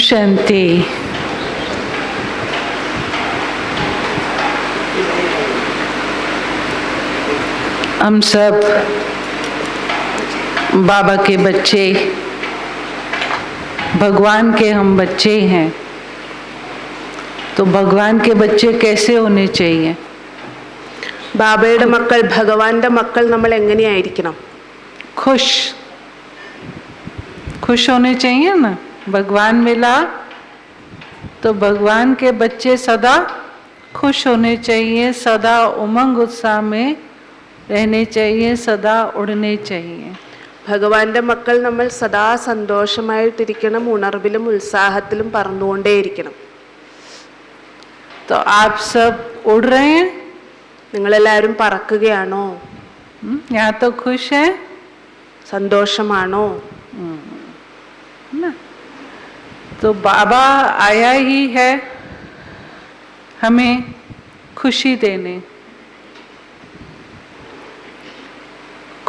शांति। हम सब बाबा के बच्चे, भगवान के हम बच्चे हैं। तो भगवान के बच्चे कैसे होने चाहिए? ബാബയുടെ മക്കൾ, ഭഗവാന്റെ മക്കൾ നമ്മൾ എങ്ങനെയായിരിക്കണം? खुश खुश होने चाहिए ना। भगवान मिला तो भगवान के बच्चे सदा खुश होने चाहिए, सदा उमंग उत्साह में रहने चाहिए, सदा उड़ने चाहिए। ഭഗവാന്റെ മക്കൾ നമ്മൾ സദാ സന്തോഷമായിട്ടിരിക്കണം, ഉണർവിലും ഉത്സാഹത്തിലും പറന്നുകൊണ്ടേയിരിക്കണം. तो आप सब उड़ रहे हैं? നിങ്ങളെല്ലാവരും പറക്കുകയാണോ? यहाँ तो खुश है, സന്തോഷമാണോ? ना? तो बाबा आया ही है हमें खुशी देने।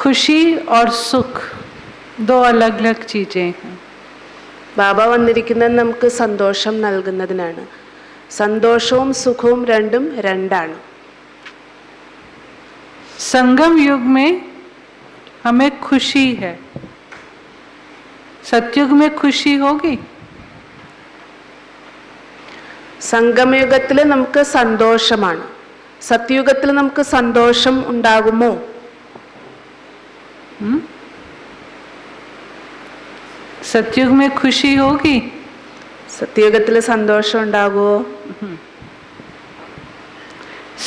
खुशी और सुख दो अलग अलग चीजें हैं। ബാബ വന്നിരിക്കുന്നത് നമുക്ക് സന്തോഷം നൽകുന്നതിനാണ്. സന്തോഷവും സുഖവും രണ്ടും രണ്ടാണ്. संगम युग में हमें खुशी है, सतयुग में खुशी होगी? സംഗമയുഗത്തിൽ നമുക്ക് സന്തോഷമാണ്, സത്യയുഗത്തിൽ നമുക്ക് സന്തോഷം ഉണ്ടാകുമോ? सतयुग में खुशी होगी? സത്യയുഗത്തിൽ സന്തോഷം ഉണ്ടാകുമോ?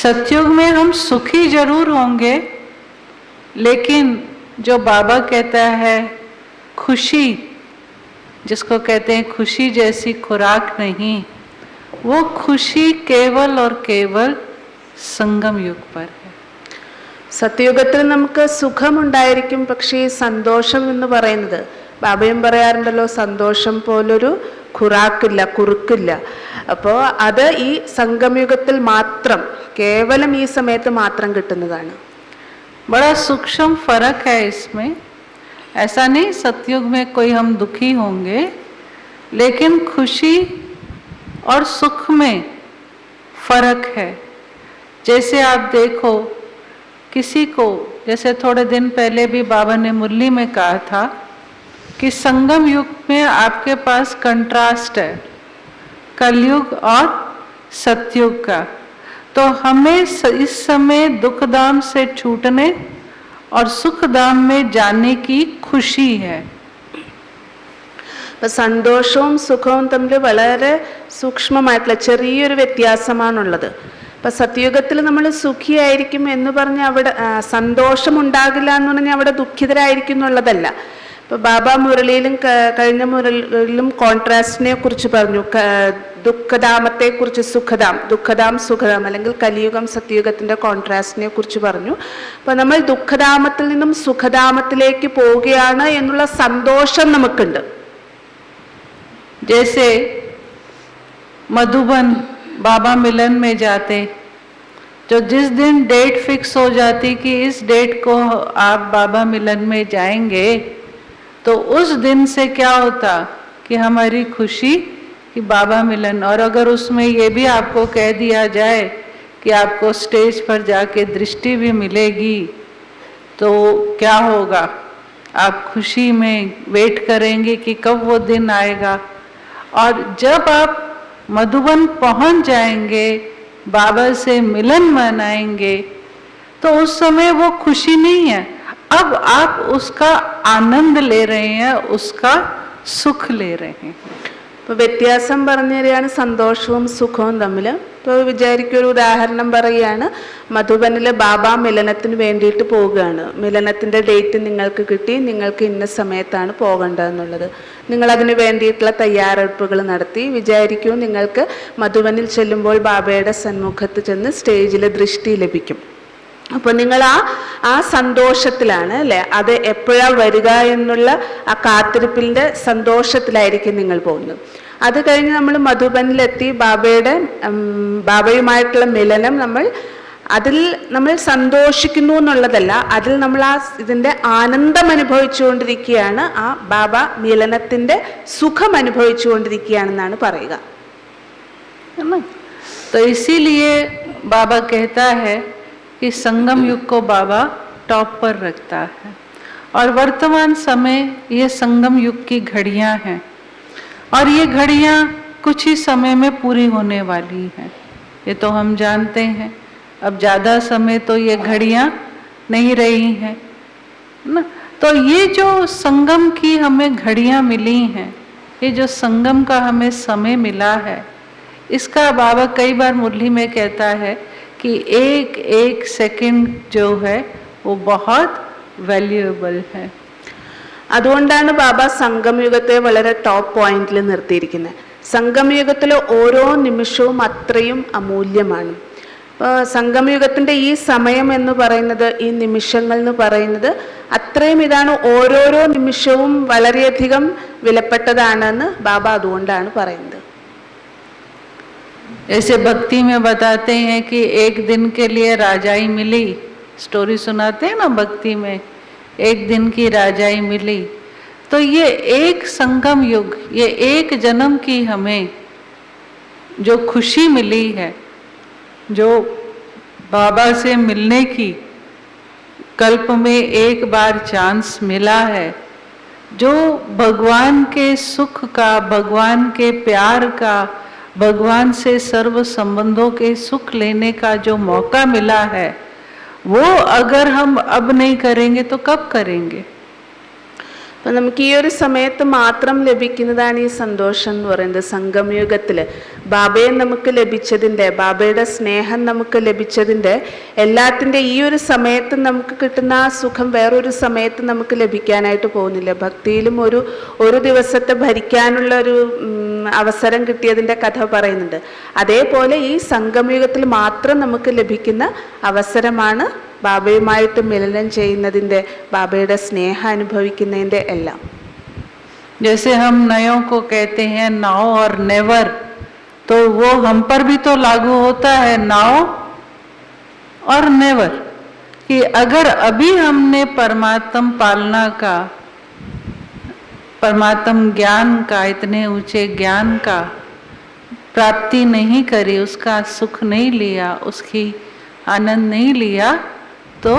सतयुग में हम सुखी जरूर होंगे, लेकिन जो बाबा कहता है खुशी, जिसको कहते हैं खुशी जैसी खुराक नहीं, वो खुशी केवल और केवल संगम युग पर है। സത്യയുഗത്തിൽ നമുക്ക് സുഖമുണ്ടായിരിക്കും, പക്ഷേ ഈ സന്തോഷം എന്ന് പറയുന്നത്, ബാബയും പറയാറുണ്ടല്ലോ, സന്തോഷം പോലൊരു ഖുറാക്കില്ല, കുറുക്കില്ല. അപ്പോൾ അത് ഈ സംഗമയുഗത്തിൽ മാത്രം, കേവലം ഈ സമയത്ത് മാത്രം കിട്ടുന്നതാണ്. बड़ा सूक्ष्म फर्क है इसमें। ऐसा नहीं सतयुग में कोई हम दुखी होंगे, लेकिन खुशी और सुख में फर्क है। जैसे आप देखो किसी को, जैसे थोड़े दिन पहले भी बाबा ने मुरली में कहा था कि संगम युग में आपके पास कंट्रास्ट है, कलयुग और सतयुग का। तो हमें इस समय दुख धाम से छूटने और सुख धाम में जाने की खुशी है। സന്തോഷവും സുഖവും തമ്മിൽ വളരെ സൂക്ഷ്മമായിട്ടുള്ള ചെറിയൊരു വ്യത്യാസമാണുള്ളത്. ഇപ്പം സത്യയുഗത്തിൽ നമ്മൾ സുഖിയായിരിക്കും എന്ന് പറഞ്ഞ് അവിടെ സന്തോഷം ഉണ്ടാകില്ല എന്ന് പറഞ്ഞാൽ അവിടെ ദുഃഖിതരായിരിക്കും എന്നുള്ളതല്ല. ഇപ്പോൾ ബാബ മുരളിയിലും കഴിഞ്ഞ മുരളിയിലും കോൺട്രാസ്റ്റിനെ കുറിച്ച് പറഞ്ഞു, ദുഃഖധാമത്തെക്കുറിച്ച് സുഖധാം, ദുഃഖധാം സുഖധാം, അല്ലെങ്കിൽ കലിയുഗം സത്യയുഗത്തിൻ്റെ കോൺട്രാസ്റ്റിനെ കുറിച്ച് പറഞ്ഞു. അപ്പോൾ നമ്മൾ ദുഃഖധാമത്തിൽ നിന്നും സുഖധാമത്തിലേക്ക് പോവുകയാണ് എന്നുള്ള സന്തോഷം നമുക്കുണ്ട്. जैसे मधुबन बाबा मिलन में जाते, जो जिस दिन डेट फिक्स हो जाती कि इस डेट को आप बाबा मिलन में जाएंगे, तो उस दिन से क्या होता कि हमारी खुशी कि बाबा मिलन। और अगर उसमें ये भी आपको कह दिया जाए कि आपको स्टेज पर जाके दृष्टि भी मिलेगी, तो क्या होगा? आप खुशी में वेट करेंगे कि कब वो दिन आएगा। और जब आप मधुबन पहुंच जाएंगे, बाबा से मिलन मनाएंगे, तो उस समय वो खुशी नहीं है, अब आप उसका आनंद ले रहे हैं, उसका सुख ले रहे हैं। ഇപ്പോൾ വ്യത്യാസം പറഞ്ഞു തരികയാണ് സന്തോഷവും സുഖവും തമ്മിൽ. ഇപ്പോൾ വിചാരിക്കൊരു ഉദാഹരണം പറയുകയാണ്, മധുബനിൽ ബാബ മിലനത്തിന് വേണ്ടിയിട്ട് പോവുകയാണ്. മിലനത്തിൻ്റെ ഡേറ്റ് നിങ്ങൾക്ക് കിട്ടി, നിങ്ങൾക്ക് ഇന്ന സമയത്താണ് പോകേണ്ടതെന്നുള്ളത്. നിങ്ങളതിന് വേണ്ടിയിട്ടുള്ള തയ്യാറെടുപ്പുകൾ നടത്തി. വിചാരിക്കൂ, നിങ്ങൾക്ക് മധുബനിൽ ചെല്ലുമ്പോൾ ബാബയുടെ സന്മുഖത്ത് ചെന്ന് സ്റ്റേജിൽ ദൃഷ്ടി ലഭിക്കും. അപ്പോൾ നിങ്ങൾ ആ സന്തോഷത്തിലാണ് അല്ലേ, അത് എപ്പോഴാണ് വരിക എന്നുള്ള ആ കാത്തിരിപ്പിൻ്റെ സന്തോഷത്തിലായിരിക്കും നിങ്ങൾ പോകുന്നത്. അത് കഴിഞ്ഞ് നമ്മൾ മധുബനിലെത്തി ബാബയുമായിട്ടുള്ള മിലനം നമ്മൾ അതിൽ നമ്മൾ സന്തോഷിക്കുന്നു എന്നുള്ളതല്ല, അതിൽ നമ്മൾ ഇതിൻ്റെ ആനന്ദം അനുഭവിച്ചുകൊണ്ടിരിക്കുകയാണ്, ആ ബാബ മിലനത്തിൻ്റെ സുഖം അനുഭവിച്ചുകൊണ്ടിരിക്കുകയാണെന്നാണ് പറയുക. तो इसीलिए बाबा कहता है कि संगम युग को बाबा टॉप पर रखता है और वर्तमान समय ये संगम युग की घड़ियां हैं और ये घड़ियां कुछ ही समय में पूरी होने वाली हैं, ये तो हम जानते हैं. अब ज़्यादा समय तो ये घड़ियां नहीं रही हैं ना. तो ये जो संगम की हमें घड़ियां मिली हैं, ये जो संगम का हमें समय मिला है, इसका बाबा कई बार मुरली में कहता है कि एक एक सेकंड जो है वो बहुत വാല്യുവബിൾ है. അതുകൊണ്ടാണ് ബാബ സംഗമയുഗത്തെ വളരെ ടോപ്പ് പോയിന്റിൽ നിർത്തിയിരിക്കുന്നത്. സംഗമയുഗത്തിലെ ഓരോ നിമിഷവും അത്രയും അമൂല്യമാണ്. സംഗമയുഗത്തിൻ്റെ ഈ സമയം എന്ന് പറയുന്നത്, ഈ നിമിഷങ്ങൾ എന്ന് പറയുന്നത് അത്രയും ഇതാണ്, ഓരോരോ നിമിഷവും വളരെയധികം വിലപ്പെട്ടതാണെന്ന് ബാബ അതുകൊണ്ടാണ് പറയുന്നത്. ऐसे भक्ति में बताते हैं कि एक दिन के लिए राजाई मिली, स्टोरी सुनाते हैं ना भक्ति में, एक दिन की राजाई मिली. तो ये एक संगम युग, ये एक जन्म की हमें जो खुशी मिली है, जो बाबा से मिलने की कल्प में एक बार चांस मिला है, जो भगवान के सुख का, भगवान के प्यार का, भगवान से सर्व संबंधों के सुख लेने का जो मौका मिला है, वो अगर हम अब नहीं करेंगे तो कब करेंगे? അപ്പം നമുക്ക് ഈ ഒരു സമയത്ത് മാത്രം ലഭിക്കുന്നതാണ് ഈ സന്തോഷം എന്ന് പറയുന്നത്. സംഗമയുഗത്തിൽ ബാബയെ നമുക്ക് ലഭിച്ചതിൻ്റെ, ബാബയുടെ സ്നേഹം നമുക്ക് ലഭിച്ചതിൻ്റെ എല്ലാത്തിൻ്റെ ഈ ഒരു സമയത്ത് നമുക്ക് കിട്ടുന്ന ആ സുഖം വേറൊരു സമയത്ത് നമുക്ക് ലഭിക്കാനായിട്ട് പോകുന്നില്ല. ഭക്തിയിലും ഒരു ദിവസത്തെ ഭരിക്കാനുള്ള ഒരു അവസരം കിട്ടിയതിൻ്റെ കഥ പറയുന്നുണ്ട്. അതേപോലെ ഈ സംഗമയുഗത്തിൽ മാത്രം നമുക്ക് ലഭിക്കുന്ന അവസരമാണ് ബാബയുമായിട്ട് മിലനം ചെയ്യുന്നതിൻ്റെ, ബാബയുടെ സ്നേഹം അനുഭവിക്കുന്നതിൻ്റെ എല്ലാം. जैसे हम नयों को कहते हैं नाउ और नेवर, तो वो हम पर भी तो लागू होता है नाउ और नेवर, कि अगर अभी हमने परमात्म पालना का, परमात्म ज्ञान का, इतने ऊंचे ज्ञान का प्राप्ति नहीं करी, उसका सुख नहीं लिया, उसकी आनंद नहीं लिया, तो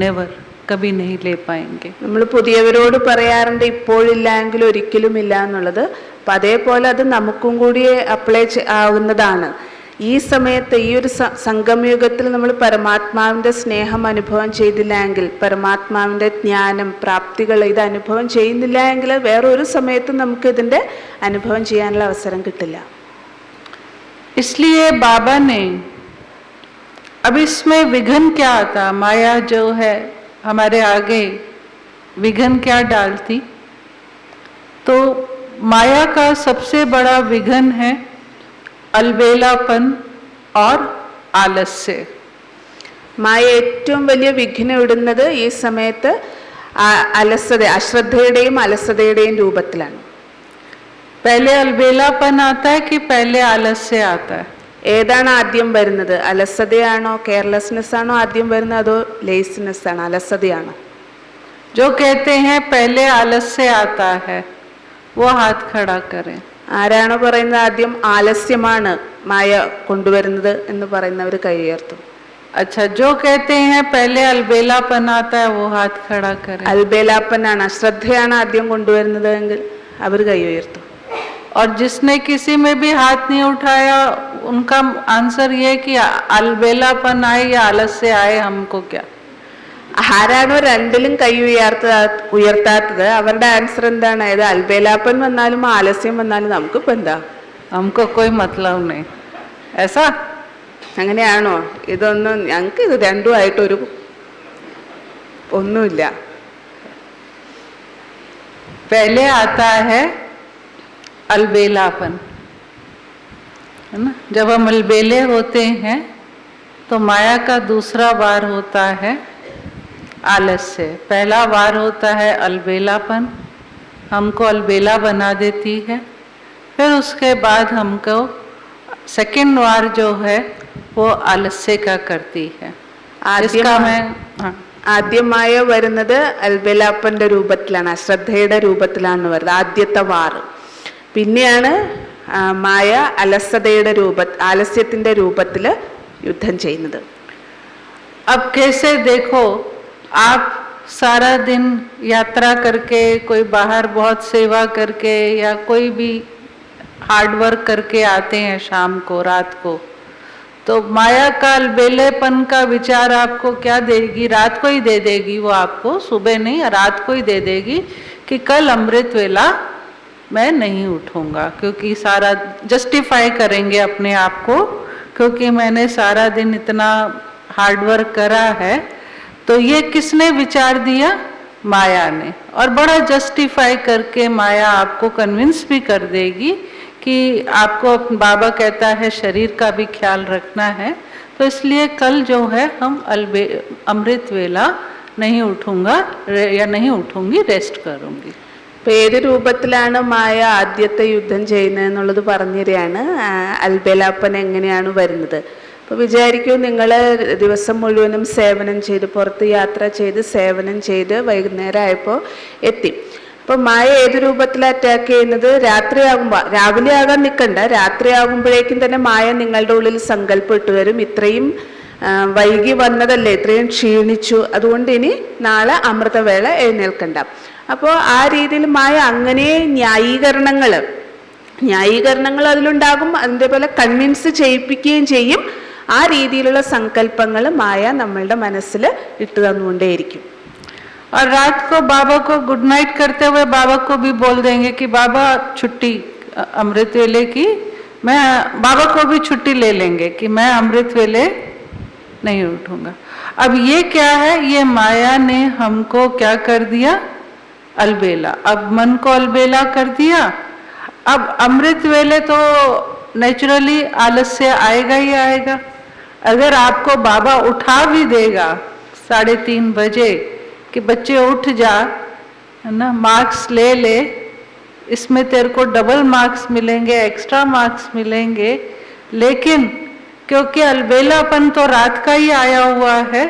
नेवर, कभी नहीं ले पाएंगे. നമ്മൾ പുതിയവരോട് പറയാറുണ്ട് ഇപ്പോഴില്ല എങ്കിൽ ഒരിക്കലും ഇല്ല എന്നുള്ളത്. അപ്പം അതേപോലെ അത് നമുക്കും കൂടി അപ്ലൈ ആവുന്നതാണ്. ഈ സമയത്ത് ഈ ഒരു സംഗമയുഗത്തിൽ നമ്മൾ പരമാത്മാവിൻ്റെ സ്നേഹം അനുഭവം ചെയ്തില്ല എങ്കിൽ, പരമാത്മാവിൻ്റെ ജ്ഞാനം, പ്രാപ്തികൾ ഇത് അനുഭവം ചെയ്യുന്നില്ല എങ്കിൽ വേറൊരു സമയത്തും നമുക്ക് ഇതിൻ്റെ അനുഭവം ചെയ്യാനുള്ള അവസരം കിട്ടില്ല. इसलिए बाबा ने, अब इसमें विघन क्या आता, माया जो है हमारे आगे विघन क्या डालती, तो माया का सबसे बड़ा विघन है अलबेलापन और आलस्य. മായ ഏറ്റവും വലിയ വിഘ്നം ഇടുന്നത് ഈ സമയത്ത് അലസത, അശ്രദ്ധയുടെയും അലസതയുടെയും രൂപത്തിലാണ്. पहले अलबेलापन आता है कि पहले आलस्य आता है? ഏതാണ് ആദ്യം വരുന്നത്? അലസതയാണോ കെയർലെസ്നെസ് ആണോ ആദ്യം വരുന്നത്, അതോ ലേസിനെസ് ആണോ, അലസതയാണോ? जो कहते हैं पहले आलस्य आता है वो हाथ खड़ा करें. ആരാണോ പറയുന്നത് ആദ്യം ആലസ്യമാണ് മായ കൊണ്ടുവരുന്നത് എന്ന് പറയുന്നവർ കൈ ഉയർത്തും. अच्छा, जो कहते हैं पहले अलबेलापन आता है वो हाथ खड़ा करें. അൽബേലാപ്പനാണ്, അശ്രദ്ധയാണ് ആദ്യം കൊണ്ടുവരുന്നത് എങ്കിൽ അവർ കൈ ഉയർത്തും. और जिसने किसी में भी हाथ नहीं उठाया उनका आंसर ये है कि अलबेलापन आए या आलस्य आए हमको क्या. ആരാണോ രണ്ടിലും കൈ ഉയർത്താത്തത് അവരുടെ ആൻസർ എന്താണ്? ഏത് അൽബേലാപ്പൻ വന്നാലും ആലസ്യം വന്നാലും നമുക്കിപ്പോൾ എന്താ, हमको कोई मतलब नहीं, ऐसा. അങ്ങനെയാണോ? ഇതൊന്നും ഞങ്ങൾക്ക് ഇത് രണ്ടുമായിട്ടൊരു ഒന്നുമില്ല. पहले आता है अलबेलापन, है ना. जब हम अलबेले होते हैं तो माया का दूसरा वार होता है आलस्य. पहला वार होता है अलबेलापन, हमको अलबेला बना देती है. फिर उसके बाद हमको सेकंड वार जो है वो आलस्य का करती है। इसका मैं ആദ്യമായ വരുന്നത് അൽബേലാപ്പന്റെ രൂപത്തിലാണ്, അശ്രദ്ധയുടെ രൂപത്തിലാണ് വരുന്നത്, ആദ്യത്തെ വാറ്. പിന്നെയാണ് മായ അലസതയുടെ ആലസ്യത്തിന്റെ രൂപത്തിൽ യുദ്ധം ചെയ്യുന്നത്. अब कैसे देखो, आप सारा दिन यात्रा करके, कोई बाहर बहुत सेवा करके या कोई भी हार्ड वर्क करके आते हैं शाम को, रात को, तो माया का अलबेलेपन का विचार आपको क्या देगी? रात को ही दे देगी वो आपको, सुबह नहीं, रात को ही दे देगी कि कल अमृत वेला मैं नहीं उठूंगा, क्योंकि सारा जस्टिफाई करेंगे अपने आप को, क्योंकि मैंने सारा दिन इतना हार्ड वर्क करा है। तो ये किसने विचार दिया? माया ने। और बड़ा जस्टिफाई करके माया आपको कन्विंस भी कर देगी कि आपको बाबा कहता है शरीर का भी ख्याल रखना है, तो इसलिए कल जो है हम अमृत वेला नहीं उठूंगा या नहीं उठूंगी, रेस्ट करूंगी। ഇപ്പം ഏത് രൂപത്തിലാണ് മായ ആദ്യത്തെ യുദ്ധം ചെയ്യുന്നതെന്നുള്ളത് പറഞ്ഞു തരികയാണ്. അൽബേലാപ്പൻ എങ്ങനെയാണ് വരുന്നത്. അപ്പോൾ വിചാരിക്കൂ, നിങ്ങൾ ദിവസം മുഴുവനും സേവനം ചെയ്ത്, പുറത്ത് യാത്ര ചെയ്ത് സേവനം ചെയ്ത് വൈകുന്നേരം ആയപ്പോൾ എത്തി. അപ്പോൾ മായ ഏത് രൂപത്തിലാണ് അറ്റാക്ക് ചെയ്യുന്നത്? രാത്രിയാകുമ്പോൾ, രാവിലെ ആകാൻ നിൽക്കണ്ട, രാത്രിയാകുമ്പോഴേക്കും തന്നെ മായ നിങ്ങളുടെ ഉള്ളിൽ സങ്കല്പം ഇട്ട് വരും, ഇത്രയും വൈകി വന്നതല്ലേ, ഇത്രയും ക്ഷീണിച്ചു, അതുകൊണ്ട് ഇനി നാളെ അമൃതവേള എഴുന്നേൽക്കണ്ട. അപ്പോൾ ആ രീതിയിൽ മായ അങ്ങനെ ന്യായീകരണങ്ങൾ അതിലുണ്ടാകും, അതിൻ്റെ പോലെ കൺവിൻസ് ചെയ്യിപ്പിക്കുകയും ചെയ്യും. ആ രീതിയിലുള്ള സങ്കല്പങ്ങൾ മായ നമ്മളുടെ മനസ്സിൽ ഇട്ട് തന്നുകൊണ്ടേയിരിക്കും. और रात को बाबा को गुड नाइट करते हुए बाबा को भी बोल देंगे कि बाबा छुट्टी अमृत वेले की, मैं बाबा को भी छुट्टी ले लेंगे कि मैं अमृत वेले नहीं उठूंगा। अब ये क्या है? ये माया ने हमको क्या कर दिया? अलबेला। अब मन को अलबेला कर दिया। अब अमृत वेले तो नेचुरली आलस्य आएगा ही आएगा। अगर आपको बाबा उठा भी देगा 3:30 बजे कि बच्चे उठ जा, है ना, मार्क्स ले ले, इसमें तेरे को डबल मार्क्स मिलेंगे, एक्स्ट्रा मार्क्स मिलेंगे, लेकिन क्योंकि अलबेलापन तो रात का ही आया हुआ है,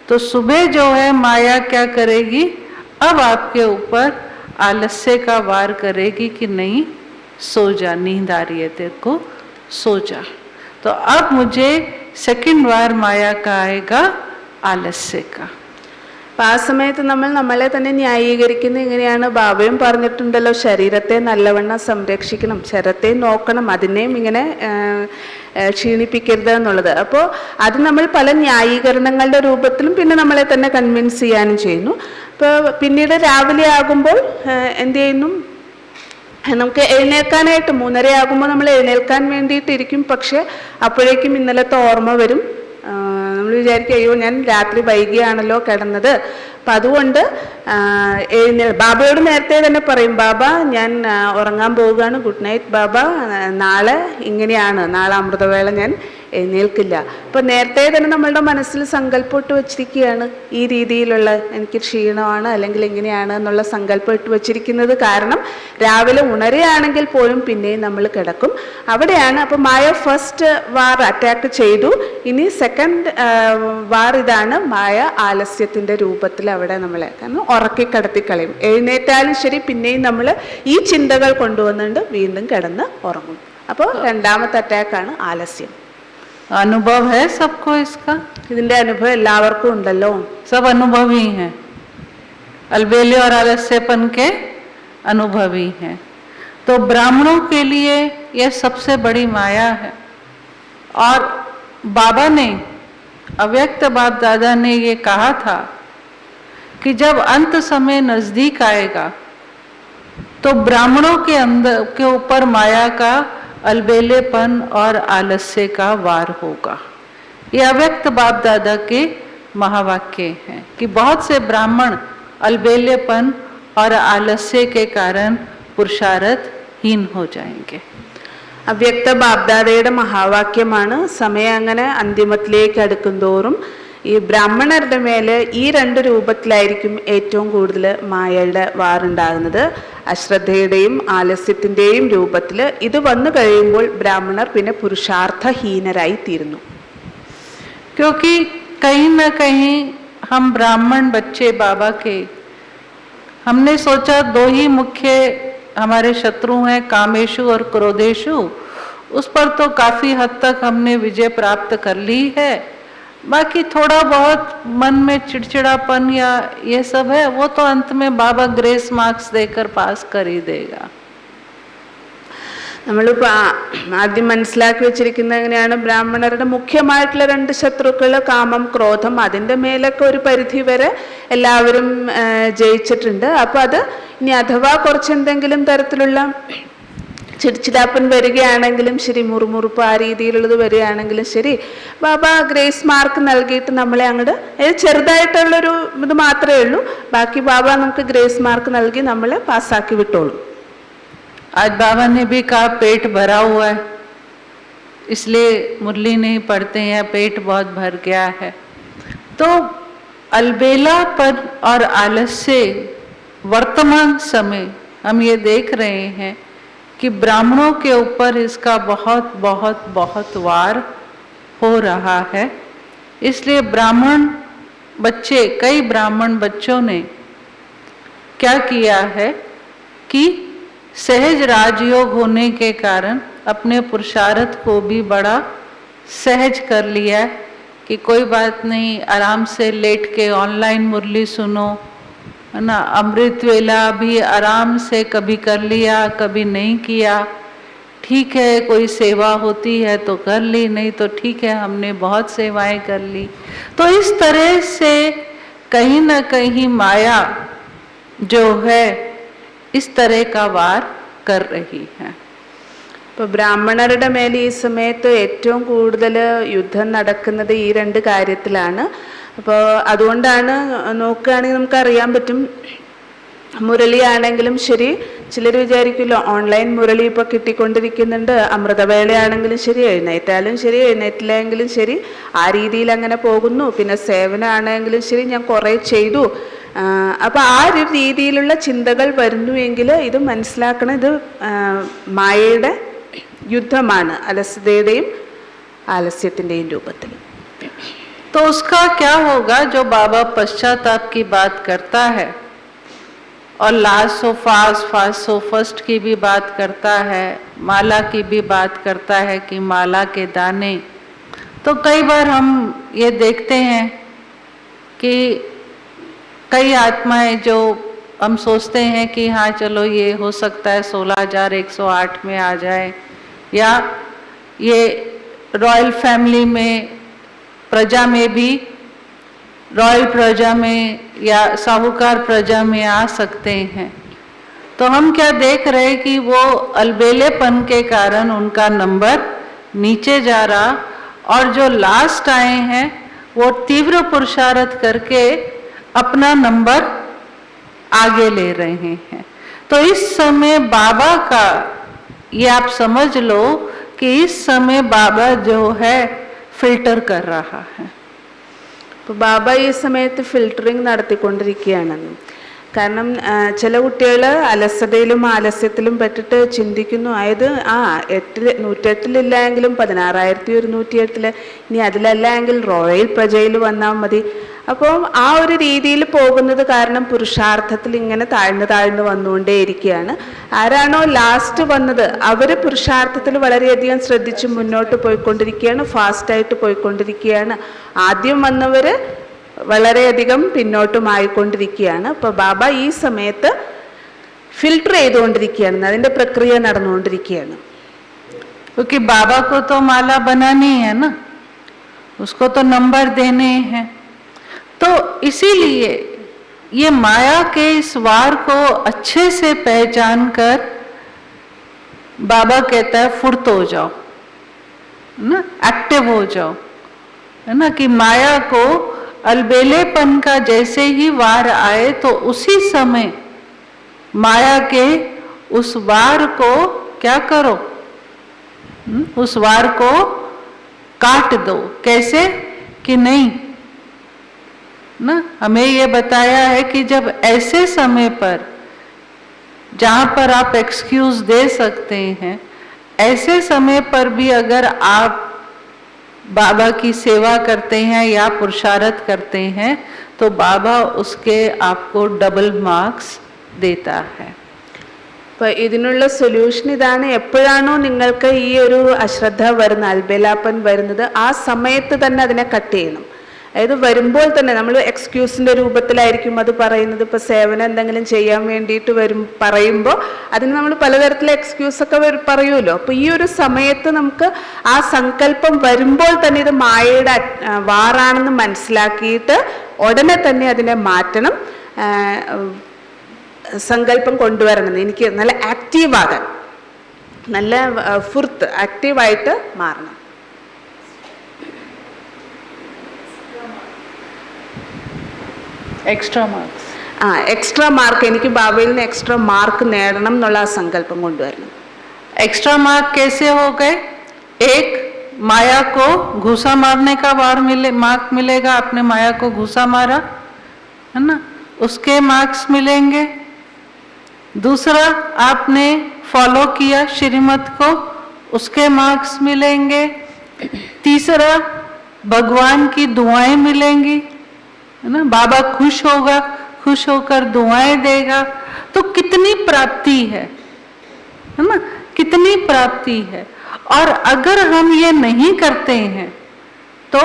तो सुबह जो है माया क्या करेगी? अब आपके ऊपर आलस्य का वार करेगी कि नहीं, सो जा, नींद आ रही है तेरे को, सो जा। तो अब मुझे सेकंड वार माया का आएगा, आलस्य का। അപ്പം ആ സമയത്ത് നമ്മൾ നമ്മളെ തന്നെ ന്യായീകരിക്കുന്നത് എങ്ങനെയാണ്? ബാബയും പറഞ്ഞിട്ടുണ്ടല്ലോ, ശരീരത്തെ നല്ലവണ്ണം സംരക്ഷിക്കണം, ശരീരത്തെ നോക്കണം, അതിനെയും ഇങ്ങനെ ക്ഷീണിപ്പിക്കരുത് എന്നുള്ളത്. അപ്പോൾ അത് നമ്മൾ പല ന്യായീകരണങ്ങളുടെ രൂപത്തിലും പിന്നെ നമ്മളെ തന്നെ കൺവിൻസ് ചെയ്യാനും ചെയ്യുന്നു. അപ്പോൾ പിന്നീട് രാവിലെ ആകുമ്പോൾ എന്ത് ചെയ്യുന്നു? നമുക്ക് എഴുന്നേൽക്കാനായിട്ട് 3:30 ആകുമ്പോൾ നമ്മൾ എഴുന്നേൽക്കാൻ വേണ്ടിയിട്ടിരിക്കും. പക്ഷെ അപ്പോഴേക്കും ഇന്നലത്തെ ഓർമ്മ വരും. നമ്മൾ വിചാരിക്കും, അയ്യോ ഞാൻ രാത്രി വൈകിയാണല്ലോ കിടന്നത്, അപ്പം അതുകൊണ്ട് ബാബയോട് നേരത്തെ തന്നെ പറയും, ബാബ ഞാൻ ഉറങ്ങാൻ പോവുകയാണ്, ഗുഡ് നൈറ്റ് ബാബ, നാളെ ഇങ്ങനെയാണ്, നാളെ അമൃതവേള ഞാൻ എഴുന്നേൽക്കില്ല. അപ്പം നേരത്തെ തന്നെ നമ്മളുടെ മനസ്സിൽ സങ്കല്പം ഇട്ട് വച്ചിരിക്കുകയാണ്, ഈ രീതിയിലുള്ള എനിക്ക് ക്ഷീണമാണ് അല്ലെങ്കിൽ എങ്ങനെയാണ് എന്നുള്ള സങ്കല്പം ഇട്ട് വച്ചിരിക്കുന്നത്. കാരണം രാവിലെ ഉണരുകയാണെങ്കിൽ പോലും പിന്നെയും നമ്മൾ കിടക്കും. അവിടെയാണ് അപ്പം മായ ഫസ്റ്റ് വാർ അറ്റാക്ക് ചെയ്തു. ഇനി സെക്കൻഡ് വാർ ഇതാണ്, മായ ആലസ്യത്തിൻ്റെ രൂപത്തിൽ അവിടെ നമ്മളെ കാരണം ഉറക്കി കിടത്തിക്കളയും. എഴുന്നേറ്റാലും ശരി പിന്നെയും നമ്മൾ ഈ ചിന്തകൾ കൊണ്ടുവന്നുകൊണ്ട് വീണ്ടും കിടന്ന് ഉറങ്ങും. അപ്പോൾ രണ്ടാമത്തെ അറ്റാക്കാണ് ആലസ്യം. अनुभव है सबको इसका? ഇതിന്റെ അനുഭവം എല്ലാവർക്കും ഉണ്ടല്ലോ. सब अनुभवी हैं, अलबेले और आलस्यपन के अनुभवी हैं। तो ब्राह्मणों के लिए यह सबसे बड़ी माया है। और बाबा ने, अव्यक्त बाप दादा ने ये कहा था कि जब अंत समय नजदीक आएगा तो ब्राह्मणों के अंदर के ऊपर माया का अलबेलेपन और आलस्य का वार होगा। ये अव्यक्त बाप दादा के महावाक्य हैं कि बहुत से ब्राह्मण अलबेलेपन और आलस्य के कारण पुरुषार्थहीन हो जाएंगे. അവ്യക്ത ബാബ്ദാദയുടെ മഹാവാക്യമാണ്. സമയം അങ്ങനെ അന്തിമത്തിലേക്ക് അടുക്കുന്തോറും ഈ ബ്രാഹ്മണരുടെ മേലെ ഈ രണ്ട് രൂപത്തിലായിരിക്കും ഏറ്റവും കൂടുതൽ മായയുടെ വാറുണ്ടാകുന്നത്. അശ്രദ്ധയുടെയും ആലസ്യത്തിൻ്റെയും രൂപത്തിൽ ഇത് വന്നു കഴിയുമ്പോൾ ബ്രാഹ്മണർ പിന്നെ പുരുഷാർത്ഥഹീനരായി തീരുന്നു. क्योंकि कहीं ना कहीं हम ब्राह्मण बच्चे बाबा के, हमने सोचा दो ही मुख्य हमारे शत्रु हैं, कामेशु और क्रोधेशु। उस पर तो काफी हद तक हमने विजय प्राप्त कर ली है, बाकी थोड़ा बहुत मन में चिड़चिड़ापन या ये सब है, वो तो अंत में बाबा ग्रेस मार्क्स देकर पास कर ही देगा। നമ്മളിപ്പോൾ ആദ്യം മനസ്സിലാക്കി വെച്ചിരിക്കുന്നത് എങ്ങനെയാണ്, ബ്രാഹ്മണരുടെ മുഖ്യമായിട്ടുള്ള രണ്ട് ശത്രുക്കൾ കാമം ക്രോധം, അതിൻ്റെ മേലൊക്കെ ഒരു പരിധി വരെ എല്ലാവരും ജയിച്ചിട്ടുണ്ട്. അപ്പോൾ അത് ഇനി അഥവാ കുറച്ചെന്തെങ്കിലും തരത്തിലുള്ള ചിടിച്ചിടാപ്പൻ വരികയാണെങ്കിലും ശരി, മുറുമുറുപ്പ് ആ രീതിയിലുള്ളത് വരികയാണെങ്കിലും ശരി, ബാബ ഗ്രേസ് മാർക്ക് നൽകിയിട്ട് നമ്മളെ അങ്ങോട്ട് ചെറുതായിട്ടുള്ളൊരു ഇത് മാത്രമേ ഉള്ളൂ, ബാക്കി ബാബ നമുക്ക് ഗ്രേസ് മാർക്ക് നൽകി നമ്മളെ പാസ്സാക്കി വിട്ടോളൂ. आज बाबा ने भी कहा पेट भरा हुआ है, इसलिए मुरली नहीं पढ़ते हैं, पेट बहुत भर गया है। तो अलबेलापन और आलस्य वर्तमान समय हम ये देख रहे हैं कि ब्राह्मणों के ऊपर इसका बहुत बहुत बहुत वार हो रहा है। इसलिए ब्राह्मण बच्चे, कई ब्राह्मण बच्चों ने क्या किया है कि सहज राजयोग होने के कारण अपने पुरुषार्थ को भी बड़ा सहज कर लिया कि कोई बात नहीं, आराम से लेट के ऑनलाइन मुरली सुनो, है ना। अमृत वेला भी आराम से कभी कर लिया, कभी नहीं किया, ठीक है। कोई सेवा होती है तो कर ली, नहीं तो ठीक है, हमने बहुत सेवाएं कर ली। तो इस तरह से कहीं ना कहीं माया जो है इस तरह का वार कर रही है. ഇപ്പോൾ ബ്രാഹ്മണരുടെ മേൽ ഈ സമയത്ത് ഏറ്റവും കൂടുതൽ യുദ്ധം നടക്കുന്നത് ഈ രണ്ട് കാര്യത്തിലാണ്. അപ്പോൾ അതുകൊണ്ടാണ് നോക്കുകയാണെങ്കിൽ നമുക്കറിയാൻ പറ്റും, മുരളിയാണെങ്കിലും ശരി, ചിലർ വിചാരിക്കുമല്ലോ ഓൺലൈൻ മുരളി ഇപ്പോൾ കിട്ടിക്കൊണ്ടിരിക്കുന്നുണ്ട്, അമൃതവേളയാണെങ്കിലും ശരി, എഴുന്നേറ്റാലും ശരി എഴുന്നേറ്റില്ലെങ്കിലും ശരി ആ രീതിയിൽ അങ്ങനെ പോകുന്നു, പിന്നെ സേവനമാണെങ്കിലും ശരി ഞാൻ കുറേ ചെയ്തു. അപ്പോൾ ആ ഒരു രീതിയിലുള്ള ചിന്തകൾ വരുന്നുവെങ്കിൽ ഇത് മനസ്സിലാക്കണം, ഇത് മായയുടെ യുദ്ധമാണ്, അലസ്യതയുടെയും ആലസ്യത്തിൻ്റെയും രൂപത്തിൽ. तो उसका क्या होगा, जो बाबा पश्चाताप की बात करता है और last so fast, fast so first की भी बात करता है, माला की भी बात करता है कि माला के दाने। तो कई बार हम ये देखते हैं कि कई आत्माएं जो हम सोचते हैं कि हाँ चलो ये हो सकता है 16,108 में आ जाए, या ये रॉयल फैमिली में प्रजा में भी, रॉयल प्रजा में या साहूकार प्रजा में आ सकते हैं। तो हम क्या देख रहे कि वो अलबेलेपन के कारण उनका नंबर नीचे जा रहा, और जो लास्ट आए हैं वो तीव्र पुरुषार्थ करके अपना नंबर आगे ले रहे हैं। तो इस समय बाबा का, ये आप समझ लो कि इस समय बाबा जो है ഫിൽട്ടർ कर रहा है. അപ്പോൾ ബാബ ഈ സമയത്ത് ഫിൽട്ടറിങ് നടത്തിക്കൊണ്ടിരിക്കുകയാണെന്ന്. കാരണം ചില കുട്ടികൾ അലസതയിലും ആലസ്യത്തിലും പെട്ടിട്ട് ചിന്തിക്കുന്നു, അതായത് 108 എങ്കിലും 16,108, ഇനി അതിലല്ല എങ്കിൽ റോയൽ പ്രജയിൽ വന്നാൽ മതി. അപ്പോൾ ആ ഒരു രീതിയിൽ പോകുന്നത് കാരണം പുരുഷാർത്ഥത്തിൽ ഇങ്ങനെ താഴ്ന്നു വന്നുകൊണ്ടേയിരിക്കുകയാണ്. ആരാണോ ലാസ്റ്റ് വന്നത് അവർ പുരുഷാർത്ഥത്തിൽ വളരെയധികം ശ്രദ്ധിച്ച് മുന്നോട്ട് പോയിക്കൊണ്ടിരിക്കുകയാണ്, ഫാസ്റ്റായിട്ട് പോയിക്കൊണ്ടിരിക്കുകയാണ്. ആദ്യം വന്നവർ വളരെയധികം പിന്നോട്ടുമായിക്കൊണ്ടിരിക്കുകയാണ്. അപ്പോൾ ബാബ ഈ സമയത്ത് ഫിൽട്ടർ ചെയ്തുകൊണ്ടിരിക്കുകയാണ്, അതിൻ്റെ പ്രക്രിയ നടന്നുകൊണ്ടിരിക്കുകയാണ്. क्योंकि बाबा को तो माला बनानी है ना, उसको तो नंबर देने हैं। तो इसीलिए ये माया के इस वार को अच्छे से पहचान कर बाबा कहता है फुर्त हो जाओ, ना, एक्टिव हो जाओ, है ना। कि माया को अलबेलेपन का जैसे ही वार आए तो उसी समय माया के उस वार को क्या करो, उस वार को काट दो। कैसे कि नहीं ना, हमें ये बताया है कि जब ऐसे समय पर जहाँ पर आप एक्सक्यूज दे सकते हैं, ऐसे समय पर भी अगर आप बाबा की सेवा करते हैं या पुरुषार्थ करते हैं तो बाबा उसके आपको डबल मार्क्स देता है. അപ്പോൾ ഇതിനുള്ള സൊല്യൂഷൻ ഇതാണ്. എപ്പോഴാണോ നിങ്ങൾക്ക് ഈ ഒരു അശ്രദ്ധ വരുന്ന അൽബേലാപ്പൻ വരുന്നത് ആ സമയത്ത് തന്നെ അതിനെ കട്ട് ചെയ്യണം. അതായത് വരുമ്പോൾ തന്നെ നമ്മൾ എക്സ്ക്യൂസിൻ്റെ രൂപത്തിലായിരിക്കും അത് പറയുന്നത്. ഇപ്പോൾ സേവനം എന്തെങ്കിലും ചെയ്യാൻ വേണ്ടിയിട്ട് പറയുമ്പോൾ അതിന് നമ്മൾ പലതരത്തിലെ എക്സ്ക്യൂസൊക്കെ പറയുമല്ലോ. അപ്പോൾ ഈ ഒരു സമയത്ത് നമുക്ക് ആ സങ്കല്പം വരുമ്പോൾ തന്നെ ഇത് മായയുടെ വാറാണെന്ന് മനസ്സിലാക്കിയിട്ട് ഉടനെ തന്നെ അതിനെ മാറ്റണം. സങ്കല്പം കൊണ്ടുവരണം, എനിക്ക് നല്ല ആക്റ്റീവാകാൻ, നല്ല ഫുർത്ത് ആക്റ്റീവായിട്ട് മാറണം. एक्स्ट्रा मार्क्स एक्स्ट्रा मार्क എനിക്ക് ബാബയിൽ നിന്ന് एक्स्ट्रा मार्क നേടണം എന്നുള്ള ആ സങ്കല്പം കൊണ്ടുവരണം. एक्स्ट्रा मार्क कैसे हो गए? एक माया को घूसा मारने का मार्क मिलेगा. आपने माया को घूसा मारा है ना, उसके मार्क्स मिलेंगे. दूसरा आपने फॉलो किया श्रीमत को, उसके मार्क्स मिलेंगे. तीसरा भगवान की दुआएं मिलेंगी है ना, बाबा खुश होगा, खुश होकर दुआएं देगा. तो कितनी प्राप्ति है ना, कितनी प्राप्ति है. और अगर हम ये नहीं करते हैं तो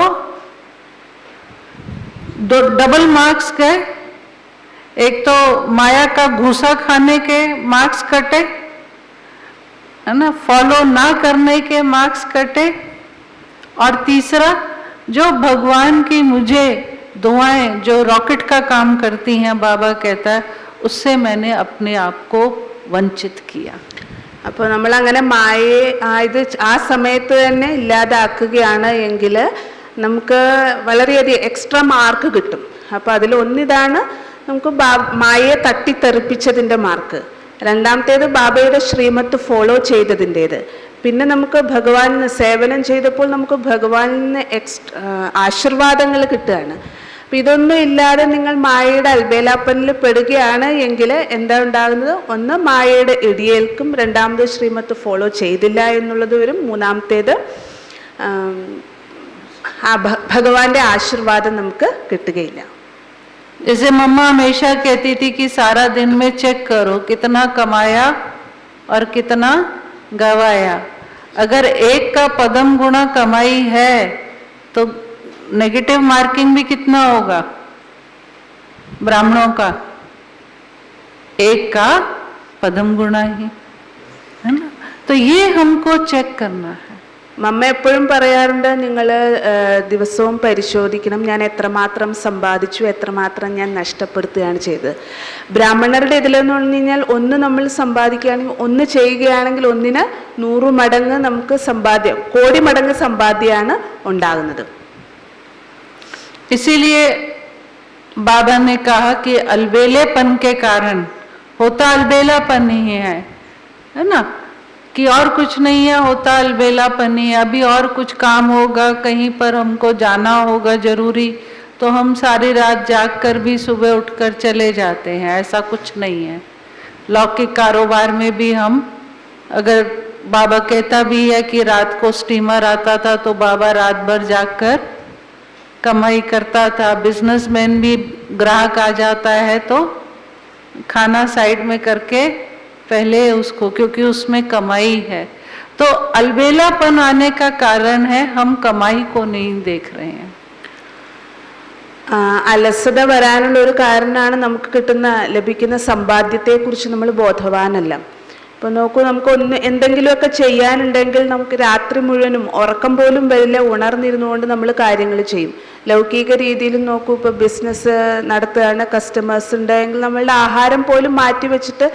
डबल मार्क्स गए. एक तो माया का घूसा खाने के मार्क्स कटे है ना, फॉलो ना करने के मार्क्स कटे. और तीसरा जो भगवान की मुझे दुआएं जो रॉकेट का काम करती हैं, बाबा कहता है उससे मैंने अपने आप को वंचित किया. അപ്പോൾ നമ്മൾ അങ്ങനെ മായയെ ഇത് ആ സമയത്ത് തന്നെ ഇല്ലാതാക്കുകയാണ് എങ്കിൽ നമുക്ക് വളരെയധികം എക്സ്ട്രാ മാർക്ക് കിട്ടും. അപ്പോൾ അതിൽ ഒന്നിതാണ് നമുക്ക് മായയെ തട്ടിത്തെറിപ്പിച്ചതിൻ്റെ മാർക്ക്. രണ്ടാമത്തേത് ബാബയുടെ ശ്രീമത്ത് ഫോളോ ചെയ്തതിൻ്റേത്. പിന്നെ നമുക്ക് ഭഗവാനിന് സേവനം ചെയ്തപ്പോൾ നമുക്ക് ഭഗവാനിന് ആശീർവാദങ്ങൾ കിട്ടുകയാണ്. അപ്പം ഇതൊന്നും ഇല്ലാതെ നിങ്ങൾ മായയുടെ അൽബേലാപ്പനിൽ പെടുകയാണ് എങ്കിൽ എന്താ ഉണ്ടാകുന്നത്? ഒന്ന് മായയുടെ ഇടിയേൽക്കും, രണ്ടാമത് ശ്രീമത്ത് ഫോളോ ചെയ്തില്ല എന്നുള്ളത് വരും, മൂന്നാമത്തേത് ഭഗവാന്റെ ആശീർവാദം നമുക്ക് കിട്ടുകയില്ല. जैसे मम्मा हमेशा कहती थी कि सारा दिन में चेक करो कितना कमाया और कितना गवाया. अगर एक का पदम गुणा कमाई है तो नेगेटिव मार्किंग भी कितना होगा ब्राह्मणों का? एक का पदम गुणा ही है ना. तो ये हमको चेक करना है. മമ്മ എപ്പോഴും പറയാറുണ്ട്, നിങ്ങൾ ദിവസവും പരിശോധിക്കണം ഞാൻ എത്രമാത്രം സമ്പാദിച്ചു, എത്രമാത്രം ഞാൻ നഷ്ടപ്പെടുത്തുകയാണ് ചെയ്തത്. ബ്രാഹ്മണരുടെ ഇതിലെന്ന് പറഞ്ഞു കഴിഞ്ഞാൽ ഒന്ന് നമ്മൾ സമ്പാദിക്കുകയാണെങ്കിൽ, ഒന്ന് ചെയ്യുകയാണെങ്കിൽ ഒന്നിന് 100 മടങ്ങ് നമുക്ക് സമ്പാദ്യം, കോടി മടങ്ങ് സമ്പാദ്യമാണ് ഉണ്ടാകുന്നത്. इसीलिए बाबा ने कहा कि अलबेलेपन के कारण होता अलबेलापन ही है ना, कि और कुछ नहीं है, होता अलबेलापन ही. अभी और कुछ काम होगा, कहीं पर हमको जाना होगा जरूरी, तो हम सारी रात जाग कर भी सुबह उठकर चले जाते हैं. ऐसा कुछ नहीं है. लौकिक कारोबार में भी हम, अगर बाबा कहता भी है कि रात को स्टीमर आता था तो बाबा रात भर जागकर कमाई करता था. बिजनेसमैन भी ग्राहक आ जाता है तो खाना साइड में करके पहले उसको, क्योंकि उसमें कमाई है. तो अलबेलापन आने का कारण है हम कमाई को नहीं देख रहे हैं. അലസത വരാനുള്ള ഒരു കാരണമാണ് നമുക്ക് ലഭിക്കുന്ന സമ്പാദ്യത്തെക്കുറിച്ച് നമ്മൾ ബോധവാനല്ല. ഇപ്പോൾ നോക്കൂ, നമുക്ക് എന്തെങ്കിലുമൊക്കെ ചെയ്യാനുണ്ടെങ്കിൽ നമുക്ക് രാത്രി മുഴുവനും ഉറക്കം പോലും വരില്ല, ഉണർന്നിരുന്നുകൊണ്ട് നമ്മൾ കാര്യങ്ങൾ ചെയ്യും. ലൗകിക രീതിയിൽ നോക്കൂ, ഇപ്പോൾ ബിസിനസ് നടത്തുകയാണ്, കസ്റ്റമേഴ്സ് ഉണ്ടെങ്കിൽ നമ്മളുടെ ആഹാരം പോലും മാറ്റി വെച്ചിട്ട്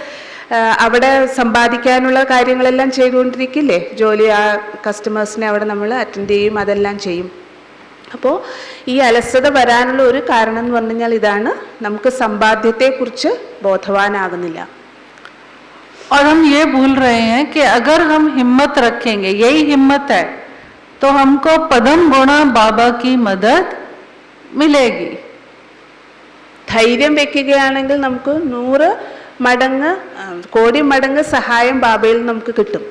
അവിടെ സമ്പാദിക്കാനുള്ള കാര്യങ്ങളെല്ലാം ചെയ്തുകൊണ്ടിരിക്കില്ലേ, ജോലി, ആ കസ്റ്റമേഴ്സിനെ അവിടെ നമ്മൾ അറ്റൻഡ് ചെയ്യും, അതെല്ലാം ചെയ്യും. അപ്പോൾ ഈ അലസത വരാനുള്ള ഒരു കാരണം എന്ന് പറഞ്ഞു കഴിഞ്ഞാൽ ഇതാണ്, നമുക്ക് സമ്പാദ്യത്തെക്കുറിച്ച് ബോധവാനാകുന്നില്ല. और हम ये भूल रहे हैं कि अगर हम हिम्मत रखेंगे, यही हिम्मत है, तो हमको पदम गुणा बाबा की मदद मिलेगी. ധൈര്യം വെക്കുകയാണെങ്കിൽ നമുക്ക് 100 മടങ്ങ്, കോടി മടങ്ങ് സഹായം ബാബയിൽ നമുക്ക് കിട്ടും.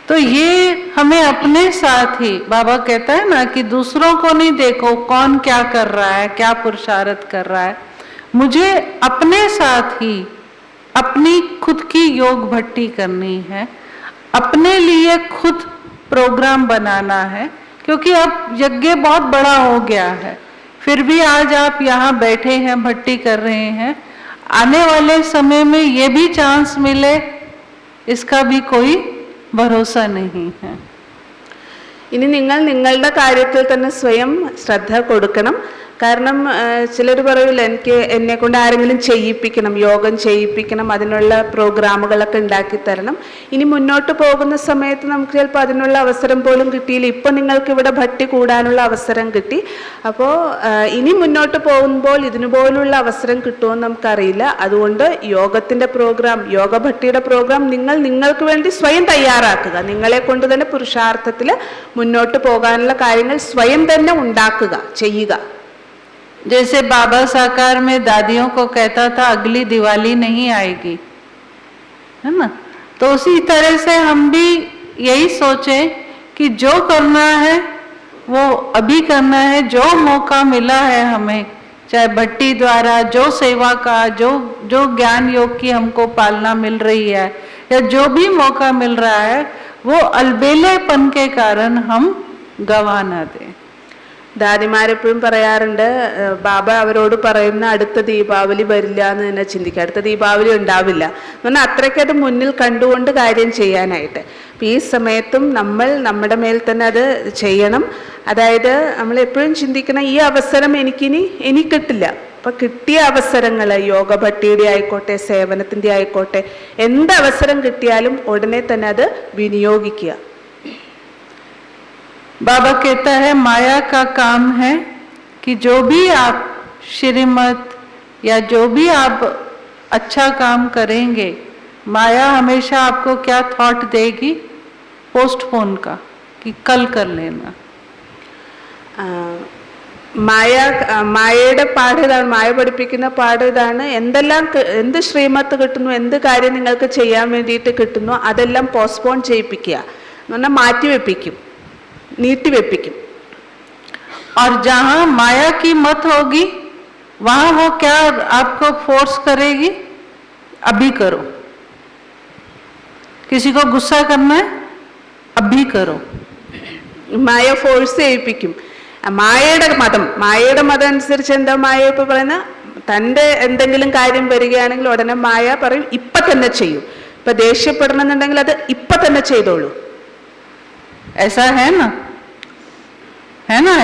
तो ये हमें अपने साथ ही, बाबा कहता है ना कि दूसरों को नहीं देखो कौन क्या कर रहा है, क्या पुरुषार्थ कर रहा है, मुझे अपने साथ ही अपनी खुद की योग भट्टी करनी है, अपने लिए खुद प्रोग्राम बनाना है, क्योंकि अब यज्ञ बहुत बड़ा हो गया है। फिर भी आज आप यहाँ बैठे हैं, भट्टी कर रहे हैं, आने वाले समय में ये भी चांस मिले इसका भी कोई भरोसा नहीं है। ഇനി നിങ്ങൾ നിങ്ങളുടെ കാര്യത്തിൽ തന്നെ സ്വയം ശ്രദ്ധ കൊടുക്കണം. കാരണം ചിലർ പറയൂല, എനിക്ക് എന്നെ കൊണ്ട് ആരെങ്കിലും ചെയ്യിപ്പിക്കണം, യോഗം ചെയ്യിപ്പിക്കണം, അതിനുള്ള പ്രോഗ്രാമുകളൊക്കെ ഉണ്ടാക്കി തരണം. ഇനി മുന്നോട്ട് പോകുന്ന സമയത്ത് നമുക്ക് ചിലപ്പോൾ അതിനുള്ള അവസരം പോലും കിട്ടിയില്ല. ഇപ്പം നിങ്ങൾക്ക് ഇവിടെ ഭട്ടി കൂടാനുള്ള അവസരം കിട്ടി. അപ്പോൾ ഇനി മുന്നോട്ട് പോകുമ്പോൾ ഇതിനുപോലുള്ള അവസരം കിട്ടുമെന്ന് നമുക്കറിയില്ല. അതുകൊണ്ട് യോഗത്തിൻ്റെ പ്രോഗ്രാം, യോഗ ഭട്ടിയുടെ പ്രോഗ്രാം നിങ്ങൾക്ക് വേണ്ടി സ്വയം തയ്യാറാക്കുക. നിങ്ങളെ കൊണ്ട് തന്നെ പുരുഷാർത്ഥത്തിൽ മുന്നോട്ട് പോകാനുള്ള കാര്യങ്ങൾ സ്വയം തന്നെ ഉണ്ടാക്കുക, ചെയ്യുക. जैसे बाबा साकार में दादियों को कहता था अगली दिवाली नहीं आएगी, है ना, तो उसी तरह से हम भी यही सोचें कि जो करना है वो अभी करना है. जो मौका मिला है हमें, चाहे भट्टी द्वारा जो सेवा का, जो ज्ञान योग की हमको पालना मिल रही है, या जो भी मौका मिल रहा है, वो अलबेलेपन के कारण हम गवा न दें. ദാദിമാരെപ്പോഴും പറയാറുണ്ട്, ബാബ അവരോട് പറയുന്ന അടുത്ത ദീപാവലി വരില്ല എന്ന് തന്നെ ചിന്തിക്കുക, അടുത്ത ദീപാവലി ഉണ്ടാവില്ല എന്ന് പറഞ്ഞാൽ അത്രയ്ക്ക് അത് മുന്നിൽ കണ്ടുകൊണ്ട് കാര്യം ചെയ്യാനായിട്ട്. അപ്പം ഈ സമയത്തും നമ്മൾ നമ്മുടെ മേൽ തന്നെ അത് ചെയ്യണം. അതായത് നമ്മൾ എപ്പോഴും ചിന്തിക്കണം, ഈ അവസരം ഇനി കിട്ടില്ല. അപ്പം കിട്ടിയ അവസരങ്ങൾ, യോഗ ഭട്ടിയുടെ ആയിക്കോട്ടെ, സേവനത്തിൻ്റെ ആയിക്കോട്ടെ, എന്ത് അവസരം കിട്ടിയാലും ഉടനെ തന്നെ അത് വിനിയോഗിക്കുക. बाबा कहता है माया का काम है कि जो भी आप श्रीमत या जो भी आप अच्छा काम करेंगे, माया हमेशा आपको क्या थॉट देगी? पोस्टपोन का, कि कल कर लेना. മായയുടെ പാഠം ഇതാണ്, മായ പഠിപ്പിക്കുന്ന പാഠം ഇതാണ്. എന്ത് ശ്രീമത്ത് കിട്ടുന്നു, എന്ത് കാര്യം നിങ്ങൾക്ക് ചെയ്യാൻ വേണ്ടിയിട്ട് കിട്ടുന്നു, അതെല്ലാം പോസ്റ്റ്പോൺ ചെയ്യിപ്പിക്കുക എന്ന് പറഞ്ഞാൽ മാറ്റിവെപ്പിക്കും, നീട്ടിവെപ്പിക്കും. और जहां माया की मत होगी वहां वो क्या आपको फोर्स करेगी? अभी करो. किसी को गुस्सा करना है, अभी करो. മായ ഫോഴ്സ് ചെയ്യിപ്പിക്കും. മായയുടെ മതം അനുസരിച്ച് എന്താ മായ ഇപ്പൊ പറയുന്ന, തൻ്റെ എന്തെങ്കിലും കാര്യം വരികയാണെങ്കിൽ ഉടനെ മായ പറയും ഇപ്പൊ തന്നെ ചെയ്യൂ. ഇപ്പൊ ദേഷ്യപ്പെടണമെന്നുണ്ടെങ്കിൽ അത് ഇപ്പൊ തന്നെ ചെയ്തോളൂ. ऐसा है ना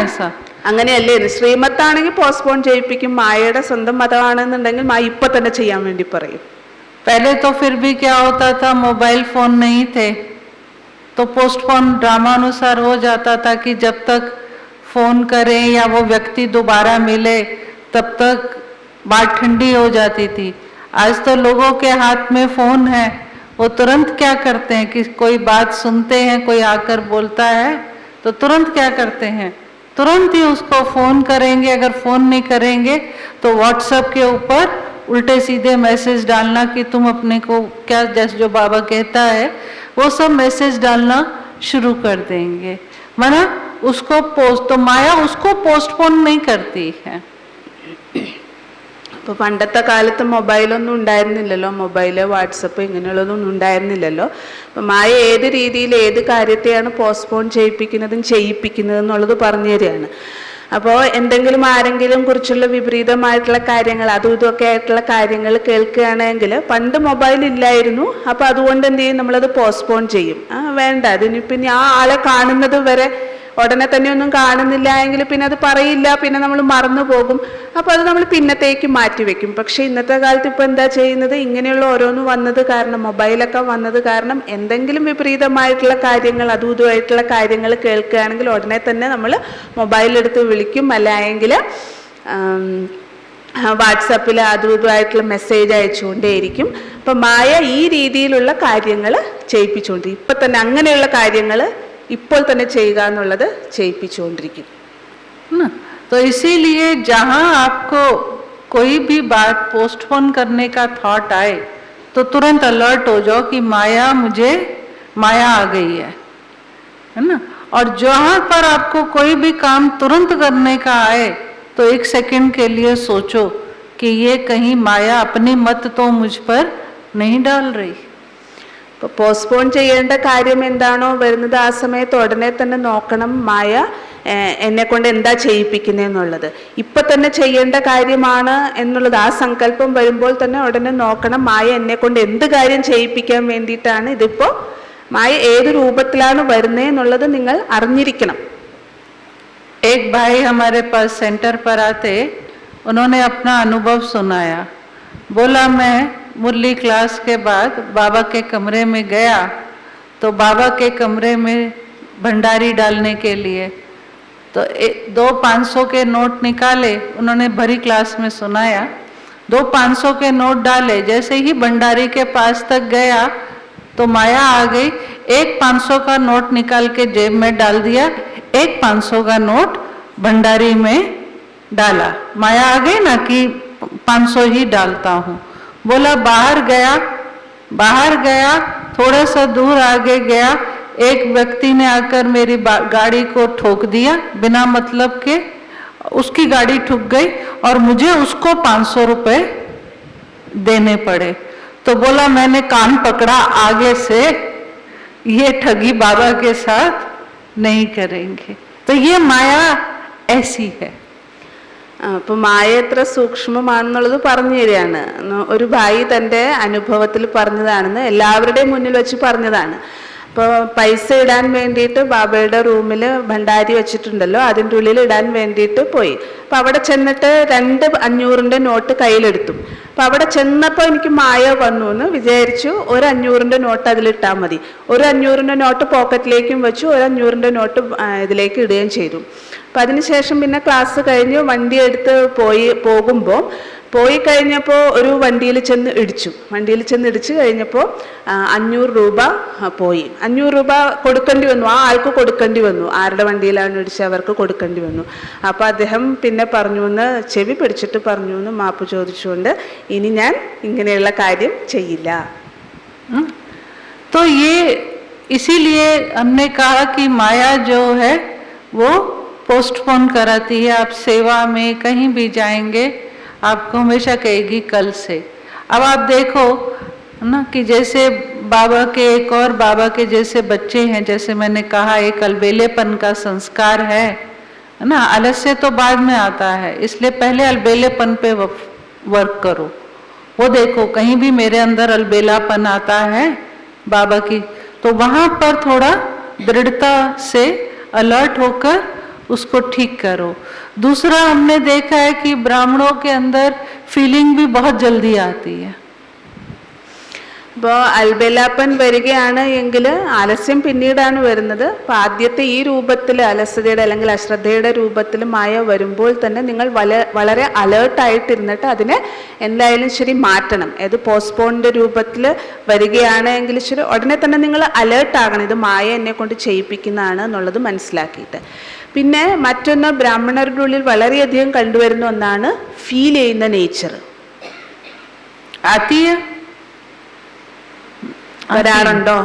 ऐसा? അങ്ങനെയല്ലേ? ശ്രീമത്താണെങ്കിൽ പോസ്റ്റ്പോൺ ചെയ്യിപ്പിക്കും, മായയുടെ സ്വന്തം മതമാണെന്നുണ്ടെങ്കിൽ മായ ഇപ്പൊ തന്നെ ചെയ്യാൻ വേണ്ടി പറയും. पहले तो फिर भी क्या होता था, मोबाइल फोन नहीं थे तो पोस्टपोन ड्रामानुसार हो जाता था कि जब तक फोन करें या वो व्यक्ति दोबारा मिले तब तक बात ठंडी हो जाती थी. आज तो लोगों के हाथ में फोन है, वो तुरंत क्या करते हैं कि कोई बात सुनते हैं, कोई आकर बोलता है तो तुरंत क्या करते हैं, तुरंत ही उसको फोन करेंगे. अगर फोन नहीं करेंगे तो व्हाट्सएप के ऊपर उल्टे सीधे मैसेज डालना कि तुम अपने को क्या, जैसे जो बाबा कहता है वो सब मैसेज डालना शुरू कर देंगे. माना उसको तो माया उसको पोस्टपोन नहीं करती है. ഇപ്പോൾ പണ്ടത്തെ കാലത്ത് മൊബൈലൊന്നും ഉണ്ടായിരുന്നില്ലല്ലോ, മൊബൈല്, വാട്സപ്പ് ഇങ്ങനെയുള്ളതൊന്നും ഉണ്ടായിരുന്നില്ലല്ലോ. അപ്പം മായ ഏത് രീതിയിൽ ഏത് കാര്യത്തെയാണ് പോസ്റ്റ്പോൺ ചെയ്യിപ്പിക്കുന്നത് എന്നുള്ളത് പറഞ്ഞു തരികയാണ്. അപ്പോൾ എന്തെങ്കിലും ആരെങ്കിലും കുറിച്ചുള്ള വിപരീതമായിട്ടുള്ള കാര്യങ്ങൾ, അതും ഇതൊക്കെ ആയിട്ടുള്ള കാര്യങ്ങൾ കേൾക്കുകയാണെങ്കിൽ, പണ്ട് മൊബൈൽ ഇല്ലായിരുന്നു, അപ്പോൾ അതുകൊണ്ട് എന്ത് ചെയ്യും, നമ്മളത് പോസ്റ്റ്പോൺ ചെയ്യും. വേണ്ട, അതിനിപ്പം ആ ആളെ കാണുന്നത് വരെ, ഉടനെ തന്നെ ഒന്നും കാണുന്നില്ല എങ്കിൽ പിന്നെ അത് പറയില്ല, പിന്നെ നമ്മൾ മറന്നു പോകും. അപ്പോൾ അത് നമ്മൾ പിന്നത്തേക്ക് മാറ്റിവെക്കും. പക്ഷേ ഇന്നത്തെ കാലത്ത് ഇപ്പോൾ എന്താ ചെയ്യുന്നത്, ഇങ്ങനെയുള്ള ഓരോന്ന് വന്നത് കാരണം, മൊബൈലൊക്കെ വന്നത് കാരണം എന്തെങ്കിലും വിപരീതമായിട്ടുള്ള കാര്യങ്ങൾ, അതും ഇതുമായിട്ടുള്ള കാര്യങ്ങൾ കേൾക്കുകയാണെങ്കിൽ ഉടനെ തന്നെ നമ്മൾ മൊബൈലെടുത്ത് വിളിക്കും, അല്ലെങ്കിൽ വാട്സാപ്പിൽ അതും ഇതുമായിട്ടുള്ള മെസ്സേജ് അയച്ചുകൊണ്ടേയിരിക്കും. അപ്പം മായ ഈ രീതിയിലുള്ള കാര്യങ്ങൾ ചെയ്യിപ്പിച്ചുകൊണ്ടിരിക്കും. ഇപ്പം തന്നെ അങ്ങനെയുള്ള കാര്യങ്ങൾ ഇപ്പോൾ തന്നെ ചെയ്യുക എന്നുള്ളത് ചെയ്യിപ്പിച്ചുകൊണ്ടിരിക്കും. तो इसीलिए जहां आपको कोई भी बात पोस्टपोन करने का थॉट आए तो तुरंत अलर्ट हो जाओ कि माया मुझे माया आ गई है ना। और जहां पर आपको कोई भी काम तुरंत करने का आए तो एक सेकंड के लिए सोचो कि ये कहीं माया अपनी मत तो मुझ पर नहीं डाल रही। ഇപ്പോൾ പോസ്റ്റ്പോൺ ചെയ്യേണ്ട കാര്യം എന്താണോ വരുന്നത് ആ സമയത്ത് ഉടനെ തന്നെ നോക്കണം മായ എന്നെ കൊണ്ട് എന്താ ചെയ്യിപ്പിക്കുന്നതെന്നുള്ളത്. ഇപ്പൊ തന്നെ ചെയ്യേണ്ട കാര്യമാണ് എന്നുള്ളത് ആ സങ്കല്പം വരുമ്പോൾ തന്നെ ഉടനെ നോക്കണം മായ എന്നെ കൊണ്ട് എന്ത് കാര്യം ചെയ്യിപ്പിക്കാൻ വേണ്ടിയിട്ടാണ് ഇതിപ്പോ മായ ഏത് രൂപത്തിലാണ് വരുന്നത് എന്നുള്ളത് നിങ്ങൾ അറിഞ്ഞിരിക്കണം. एक भाई हमारे पास सेंटर पर आते, उन्होंने अपना अनुभव सुनाया। बोला मैं मुरली क्लास के बाद बाबा के कमरे में गया तो बाबा के कमरे में भंडारी डालने के लिए तो 2 500 के नोट निकाले। उन्होंने भरी क्लास में सुनाया। 2 500 के नोट डाले, जैसे ही भंडारी के पास तक गया तो माया आ गई। एक 500 का नोट निकाल के जेब में डाल दिया, एक 500 का नोट भंडारी में डाला। माया आ गई ना कि 500 ही डालता हूँ। बोला बाहर गया, थोड़ा सा दूर आगे गया, एक व्यक्ति ने आकर मेरी गाड़ी को ठोक दिया बिना मतलब के। उसकी गाड़ी ठुक गई और मुझे उसको 500 रुपए देने पड़े। तो बोला मैंने कान पकड़ा, आगे से ये ठगी बाबा के साथ नहीं करेंगे। तो ये माया ऐसी है. അപ്പോൾ മായ എത്ര സൂക്ഷ്മമാണെന്നുള്ളത് പറഞ്ഞു തരികയാണ്. ഒരു ഭായി തൻ്റെ അനുഭവത്തിൽ പറഞ്ഞതാണെന്ന് എല്ലാവരുടെയും മുന്നിൽ വെച്ച് പറഞ്ഞതാണ്. അപ്പോൾ പൈസ ഇടാൻ വേണ്ടിയിട്ട് ബാബയുടെ റൂമിൽ ഭണ്ഡാരി വെച്ചിട്ടുണ്ടല്ലോ, അതിൻ്റെ ഉള്ളിൽ ഇടാൻ വേണ്ടിയിട്ട് പോയി. അപ്പോൾ അവിടെ ചെന്നിട്ട് 2 500ൻ്റെ നോട്ട് കയ്യിലെടുത്തു. അപ്പോൾ അവിടെ ചെന്നപ്പോൾ എനിക്ക് മായ വന്നു എന്ന് വിചാരിച്ചു, ഒരു 500ൻ്റെ നോട്ട് അതിലിട്ടാൽ മതി. ഒരു 500ൻ്റെ നോട്ട് പോക്കറ്റിലേക്കും വെച്ചു, ഒരു 500ൻ്റെ നോട്ട് ഇതിലേക്ക് ഇടുകയും ചെയ്തു. അപ്പം അതിനുശേഷം പിന്നെ ക്ലാസ് കഴിഞ്ഞ് വണ്ടി എടുത്ത് പോയി കഴിഞ്ഞപ്പോൾ ഒരു വണ്ടിയിൽ ചെന്ന് ഇടിച്ചു കഴിഞ്ഞപ്പോൾ 500 രൂപ പോയി. 500 രൂപ കൊടുക്കേണ്ടി വന്നു, ആ ആൾക്ക് കൊടുക്കേണ്ടി വന്നു. ആരുടെ വണ്ടിയിലാണ് ഇടിച്ചത് അവർക്ക് കൊടുക്കേണ്ടി വന്നു. അപ്പോൾ അദ്ദേഹം പിന്നെ പറഞ്ഞു എന്ന് ചെവി പിടിച്ചിട്ട് പറഞ്ഞു എന്ന് മാപ്പ് ചോദിച്ചുകൊണ്ട് ഇനി ഞാൻ ഇങ്ങനെയുള്ള കാര്യം ചെയ്യില്ല. तो ये इसीलिए हमने कहा कि माया जो है वो पोस्टपोन कराती है. आप सेवा में कहीं भी जाएंगे आपको हमेशा कहेगी कल से. अब आप देखो ना कि जैसे बाबा के एक और बाबा के जैसे बच्चे हैं, जैसे मैंने कहा एक अलबेलेपन का संस्कार है ना. आलस्य तो बाद में आता है, इसलिए पहले अलबेलेपन पे वर्क करो. वो देखो कहीं भी मेरे अंदर अलबेलापन आता है बाबा की, तो वहां पर थोड़ा दृढ़ता से अलर्ट होकर उसको ठीक करो. दूसरा हमने देखा है कि ब्राह्मणों के अंदर फीलिंग भी बहुत जल्दी आती है. ഇപ്പോൾ അൽബെലാപ്പൻ വരികയാണ് എങ്കിൽ ആലസ്യം പിന്നീടാണ് വരുന്നത്. അപ്പോൾ ആദ്യത്തെ ഈ രൂപത്തിൽ അലസതയുടെ അല്ലെങ്കിൽ അശ്രദ്ധയുടെ രൂപത്തിൽ മായ വരുമ്പോൾ തന്നെ നിങ്ങൾ വളരെ അലേർട്ടായിട്ടിരുന്നിട്ട് അതിനെ എന്തായാലും ശരി മാറ്റണം. ഏത് പോസ്റ്റ്പോണിൻ്റെ രൂപത്തിൽ വരികയാണെങ്കിൽ ശരി ഉടനെ തന്നെ നിങ്ങൾ അലേർട്ടാകണം, ഇത് മായ എന്നെ കൊണ്ട് ചെയ്യിപ്പിക്കുന്നതാണ് എന്നുള്ളത് മനസ്സിലാക്കിയിട്ട്. പിന്നെ മറ്റൊന്ന് ബ്രാഹ്മണരുടെ ഉള്ളിൽ വളരെയധികം കണ്ടുവരുന്ന ഒന്നാണ് ഫീൽ ചെയ്യുന്ന നേച്ചർ. വരാറുണ്ടോ?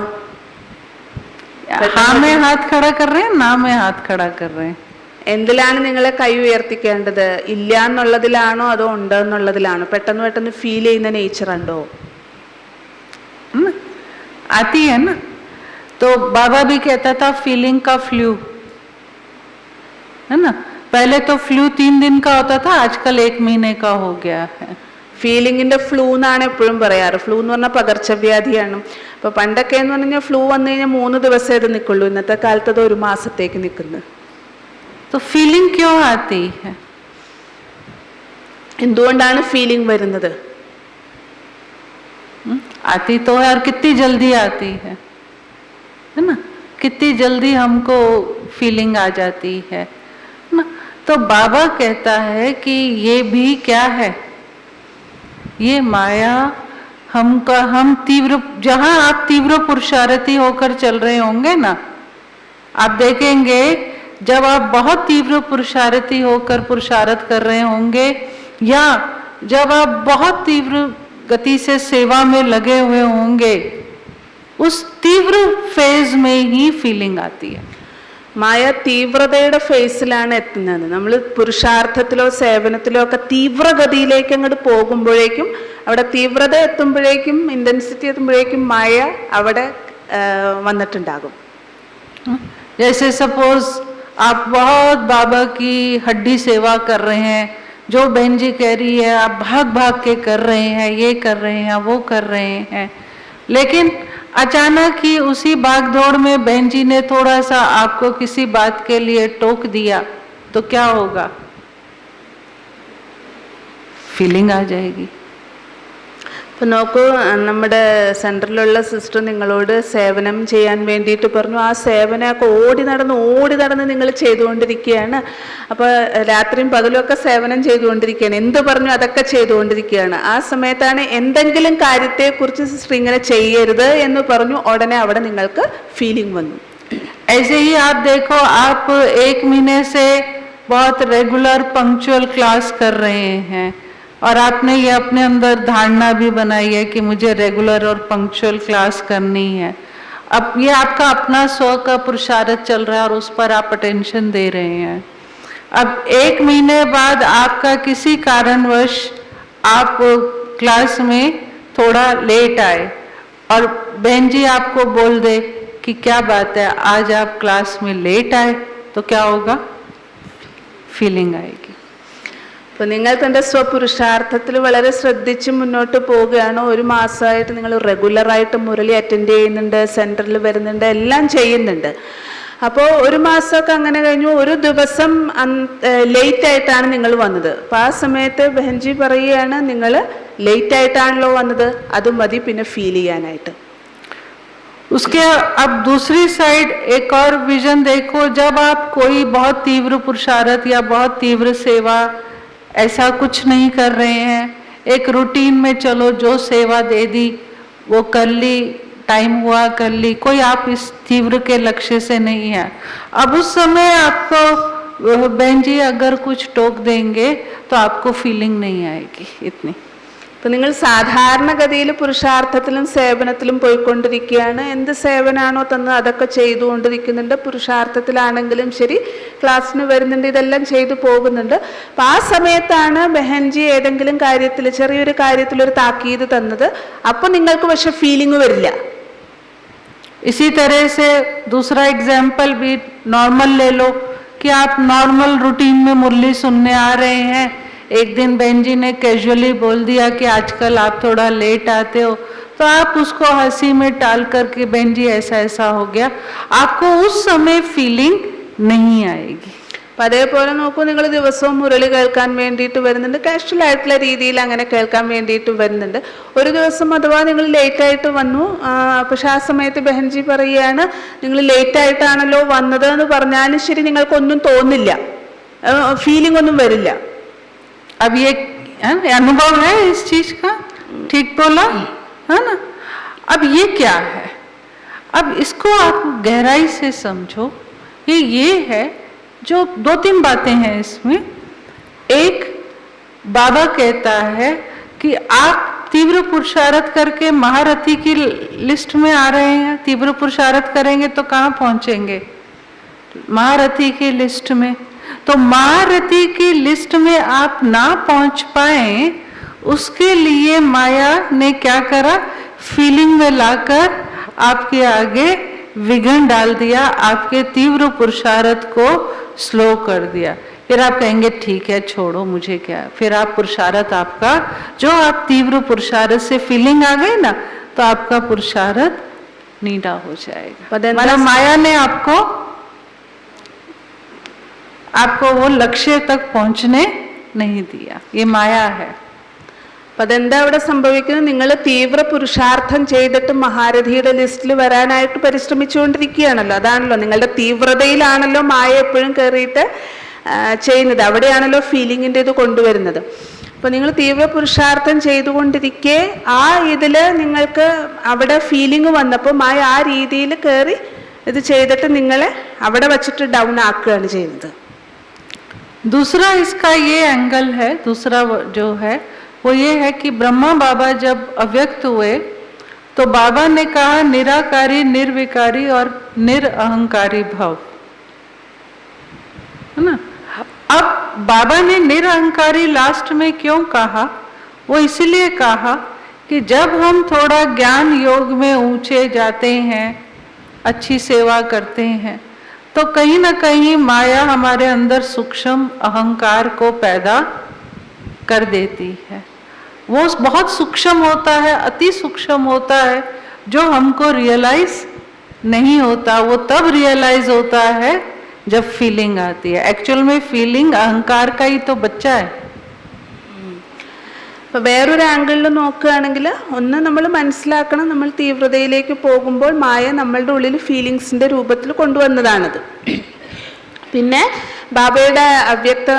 हाँ में हाथ खड़ा कर रहे हैं, ना में हाथ खड़ा कर रहे हैं. എന്തിലാണ് നിങ്ങളെ കൈ ഉയർത്തിക്കേണ്ടത്? ഇല്ല എന്നുള്ളതിലാണോ അതോ ഉണ്ട് എന്നുള്ളതിലാണോ? പെട്ടെന്ന് ഫീൽ ചെയ്യുന്ന നേച്ചർ ഉണ്ടോ? आती है ना. तो बाबा भी कहता था फीलिंग का फ्लू है ना. पहले तो फ्लू 3 दिन का होता था, आजकल 1 महीने का हो गया है. ഫീലിങ്ങിൻ്റെ ഫ്ലൂ എന്നാണ് എപ്പോഴും പറയാറ്. ഫ്ലൂ എന്ന് പറഞ്ഞാൽ പകർച്ചവ്യാധിയാണ്. അപ്പോൾ പണ്ടൊക്കെ എന്ന് പറഞ്ഞാൽ ഫ്ലൂ വന്നു കഴിഞ്ഞാൽ 3 ദിവസമേ ഇത് നിൽക്കുള്ളൂ. ഇന്നത്തെ കാലത്ത് അത് 1 മാസത്തേക്ക് നിൽക്കുന്നു. तो फीलिंग क्यों आती है? എന്തുകൊണ്ടാണ് ഫീലിംഗ് വരുന്നത്? आती तो है, और कितनी जल्दी आती है ना. कितनी जल्दी हमको फीलिंग आ जाती है ना. तो बाबा कहता है कि ये भी क्या है, ये माया हम तीव्र, जहां आप तीव्र पुरुषार्थी होकर चल रहे होंगे ना, आप देखेंगे जब आप बहुत तीव्र पुरुषार्थी होकर पुरुषार्थ कर रहे होंगे या जब आप बहुत तीव्र गति से सेवा में लगे हुए होंगे, उस तीव्र फेज में ही फीलिंग आती है। മായ തീവ്രതയുടെ ഫേസിലാണ് എത്തുന്നത്. നമ്മൾ പുരുഷാർത്ഥത്തിലോ സേവനത്തിലോ ഒക്കെ തീവ്രഗതിയിലേക്ക് അങ്ങോട്ട് പോകുമ്പോഴേക്കും, അവിടെ തീവ്രത എത്തുമ്പോഴേക്കും, ഇന്റൻസിറ്റി എത്തുമ്പോഴേക്കും മായ അവിടെ വന്നിട്ടുണ്ടാകും. जैसे सपोज आप बहुत बाबा की हड्डी सेवा कर रहे हैं, जो बहन जी कह रही है आप भाग भाग के कर रहे हैं, ये कर रहे हैं, वो कर रहे हैं, लेकिन अचानक ही उसी भागदौड़ में बहन जी ने थोड़ा सा आपको किसी बात के लिए टोक दिया तो क्या होगा? फीलिंग आ जाएगी. ഇപ്പം നോക്കൂ, നമ്മുടെ സെൻറ്ററിലുള്ള സിസ്റ്റർ നിങ്ങളോട് സേവനം ചെയ്യാൻ വേണ്ടിയിട്ട് പറഞ്ഞു. ആ സേവനമൊക്കെ ഓടി നടന്ന് നിങ്ങൾ ചെയ്തുകൊണ്ടിരിക്കുകയാണ്. അപ്പോൾ രാത്രിയും പകലുമൊക്കെ സേവനം ചെയ്തുകൊണ്ടിരിക്കുകയാണ്. എന്ത് പറഞ്ഞു അതൊക്കെ ചെയ്തുകൊണ്ടിരിക്കുകയാണ്. ആ സമയത്താണ് എന്തെങ്കിലും കാര്യത്തെക്കുറിച്ച് സിസ്റ്റർ ഇങ്ങനെ ചെയ്യരുത് എന്ന് പറഞ്ഞു. ഉടനെ അവിടെ നിങ്ങൾക്ക് ഫീലിംഗ് വന്നു. ऐसे ही आप देखो, आप 1 महीने से बहुत रेगुलर पंक्चुअल क्लास कर रहे हैं और आपने ये अपने अंदर धारणा भी बनाई है कि मुझे रेगुलर और पंक्चुअल क्लास करनी है. अब ये आपका अपना स्व का पुरुषार्थ चल रहा है और उस पर आप अटेंशन दे रहे हैं. अब 1 महीने बाद आपका किसी कारणवश आप क्लास में थोड़ा लेट आए और बहन जी आपको बोल दे कि क्या बात है आज आप क्लास में लेट आए, तो क्या होगा? फीलिंग आएगी. അപ്പോൾ നിങ്ങൾ തൻ്റെ സ്വപുരുഷാർത്ഥത്തിൽ വളരെ ശ്രദ്ധിച്ച് മുന്നോട്ട് പോവുകയാണ്. 1 മാസമായിട്ട് നിങ്ങൾ റെഗുലറായിട്ട് മുരളി അറ്റൻഡ് ചെയ്യുന്നുണ്ട്, സെൻറ്ററിൽ വരുന്നുണ്ട്, എല്ലാം ചെയ്യുന്നുണ്ട്. അപ്പോൾ 1 മാസമൊക്കെ അങ്ങനെ കഴിഞ്ഞു. ഒരു ദിവസം ലേറ്റ് ആയിട്ടാണ് നിങ്ങൾ വന്നത്. അപ്പോൾ ആ സമയത്ത് ബഹൻജി പറയുകയാണ്, നിങ്ങൾ ലേറ്റ് ആയിട്ടാണല്ലോ വന്നത്, അത് മതി പിന്നെ ഫീൽ ചെയ്യാനായിട്ട്. उसके अब दूसरी साइड एक और विजन देखो, जब आप कोई बहुत तीव्र पुरुषार्थ या बहुत तीव्र सेवा ऐसा कुछ नहीं कर रहे हैं, एक रूटीन में चलो जो सेवा दे दी वो कर ली, टाइम हुआ कर ली, कोई आप इस तीव्र के लक्ष्य से नहीं है. अब उस समय आपको बहन जी अगर कुछ टोक देंगे तो आपको फीलिंग नहीं आएगी इतनी. ഇപ്പം നിങ്ങൾ സാധാരണഗതിയിൽ പുരുഷാർത്ഥത്തിലും സേവനത്തിലും പോയിക്കൊണ്ടിരിക്കുകയാണ്. എന്ത് സേവനമാണോ തന്നത് അതൊക്കെ ചെയ്തുകൊണ്ടിരിക്കുന്നുണ്ട്. പുരുഷാർത്ഥത്തിലാണെങ്കിലും ശരി, ക്ലാസ്സിന് വരുന്നുണ്ട്, ഇതെല്ലാം ചെയ്തു പോകുന്നുണ്ട്. അപ്പം ആ സമയത്താണ് ബഹൻജി ഏതെങ്കിലും കാര്യത്തിൽ, ചെറിയൊരു കാര്യത്തിൽ ഒരു താക്കീത് തന്നത്. അപ്പം നിങ്ങൾക്ക് പക്ഷെ ഫീലിംഗ് വരില്ല. इसी तरह से दूसरा एग्जाम्पल भी नॉर्मल ले लो कि आप नॉर्मल रूटीन में मुरली सुनने आ रहे हैं. एक दिन बहन जी ने कैजुअली बोल दिया कि आजकल आप थोड़ा लेट आते हो, तो आप उसको हंसी में टाल करके बहन जी ऐसा ऐसा हो गया, आपको उस समय फीलिंग नहीं आएगी. അപ്പം അതേപോലെ നോക്കൂ, നിങ്ങൾ ദിവസവും മുരളി കേൾക്കാൻ വേണ്ടിയിട്ട് വരുന്നുണ്ട്, കാഷ്വൽ ആയിട്ടുള്ള രീതിയിൽ അങ്ങനെ കേൾക്കാൻ വേണ്ടിയിട്ട് വരുന്നുണ്ട്. ഒരു ദിവസം അഥവാ നിങ്ങൾ ലേറ്റായിട്ട് വന്നു, പക്ഷെ ആ സമയത്ത് ബഹൻജി പറയുകയാണ്, നിങ്ങൾ ലേറ്റായിട്ടാണല്ലോ വന്നത് എന്ന് പറഞ്ഞാലും ശരി, നിങ്ങൾക്കൊന്നും തോന്നില്ല, ഫീലിംഗ് ഒന്നും വരില്ല. अब ये अनुभव है इस चीज का, ठीक बोला है ना? अब ये क्या है? अब इसको आप गहराई से समझो. ये है जो 2-3 बातें हैं इसमें. एक, बाबा कहता है कि आप तीव्र पुरुषार्थ करके महारथी की लिस्ट में आ रहे हैं. तीव्र पुरुषार्थ करेंगे तो कहाँ पहुंचेंगे? महारथी की लिस्ट में. तो महारथी की लिस्ट में आप ना पहुंच पाए, उसके लिए माया ने क्या करा? फीलिंग में लाकर आपके आगे विघ्न डाल दिया, आपके तीव्र पुरुषार्थ को स्लो कर दिया. फिर आप कहेंगे ठीक है छोड़ो मुझे क्या. फिर आप पुरुषार्थ आपका, जो आप तीव्र पुरुषार्थ से फीलिंग आ गई ना, तो आपका पुरुषार्थ नीडा हो जाएगा. मतलब माया ने आपको वो लक्ष्य तक पहुंचने नहीं दिया. ये माया है. അപ്പം അതെന്താ അവിടെ സംഭവിക്കുന്നത്? നിങ്ങൾ തീവ്ര പുരുഷാർത്ഥം ചെയ്തിട്ട് മഹാരഥിയുടെ ലിസ്റ്റിൽ വരാനായിട്ട് പരിശ്രമിച്ചുകൊണ്ടിരിക്കുകയാണല്ലോ. അതാണല്ലോ നിങ്ങളുടെ തീവ്രതയിലാണല്ലോ മായ എപ്പോഴും കയറിയിട്ട് ചെയ്യുന്നത്. അവിടെയാണല്ലോ ഫീലിങ്ങിൻ്റെ ഇത് കൊണ്ടുവരുന്നത്. അപ്പോൾ നിങ്ങൾ തീവ്ര പുരുഷാർത്ഥം ചെയ്തുകൊണ്ടിരിക്കെ ആ ഇതിൽ നിങ്ങൾക്ക് അവിടെ ഫീലിംഗ് വന്നപ്പോൾ മായ ആ രീതിയിൽ കയറി ഇത് ചെയ്തിട്ട് നിങ്ങളെ അവിടെ വച്ചിട്ട് ഡൗൺ ആക്കുകയാണ് ചെയ്യുന്നത്. दूसरा इसका ये एंगल है, दूसरा जो है वो ये है कि ब्रह्मा बाबा जब अव्यक्त हुए तो तो बाबा ने कहा निराकारी, निर्विकारी और निरअहंकारी भव, है ना। अब बाबा ने निरअहंकारी लास्ट में क्यों कहा? वो इसलिए कहा कि जब हम थोड़ा ज्ञान योग में ऊंचे जाते हैं, अच्छी सेवा करते हैं, तो कहीं ना कहीं माया हमारे अंदर सूक्ष्म अहंकार को पैदा कर देती है। वो बहुत सूक्ष्म होता है, अति सूक्ष्म होता है, जो हमको रियलाइज नहीं होता। वो तब रियलाइज होता है जब फीलिंग आती है। एक्चुअल में फीलिंग अहंकार का ही तो बच्चा है। അപ്പോൾ വേറൊരു ആംഗിളിൽ നോക്കുകയാണെങ്കിൽ ഒന്ന് നമ്മൾ മനസ്സിലാക്കണം, നമ്മൾ തീവ്രതയിലേക്ക് പോകുമ്പോൾ മായ നമ്മളുടെ ഉള്ളിൽ ഫീലിങ്സിൻ്റെ രൂപത്തിൽ കൊണ്ടുവന്നതാണത്. പിന്നെ ബാബയുടെ അവ്യക്ത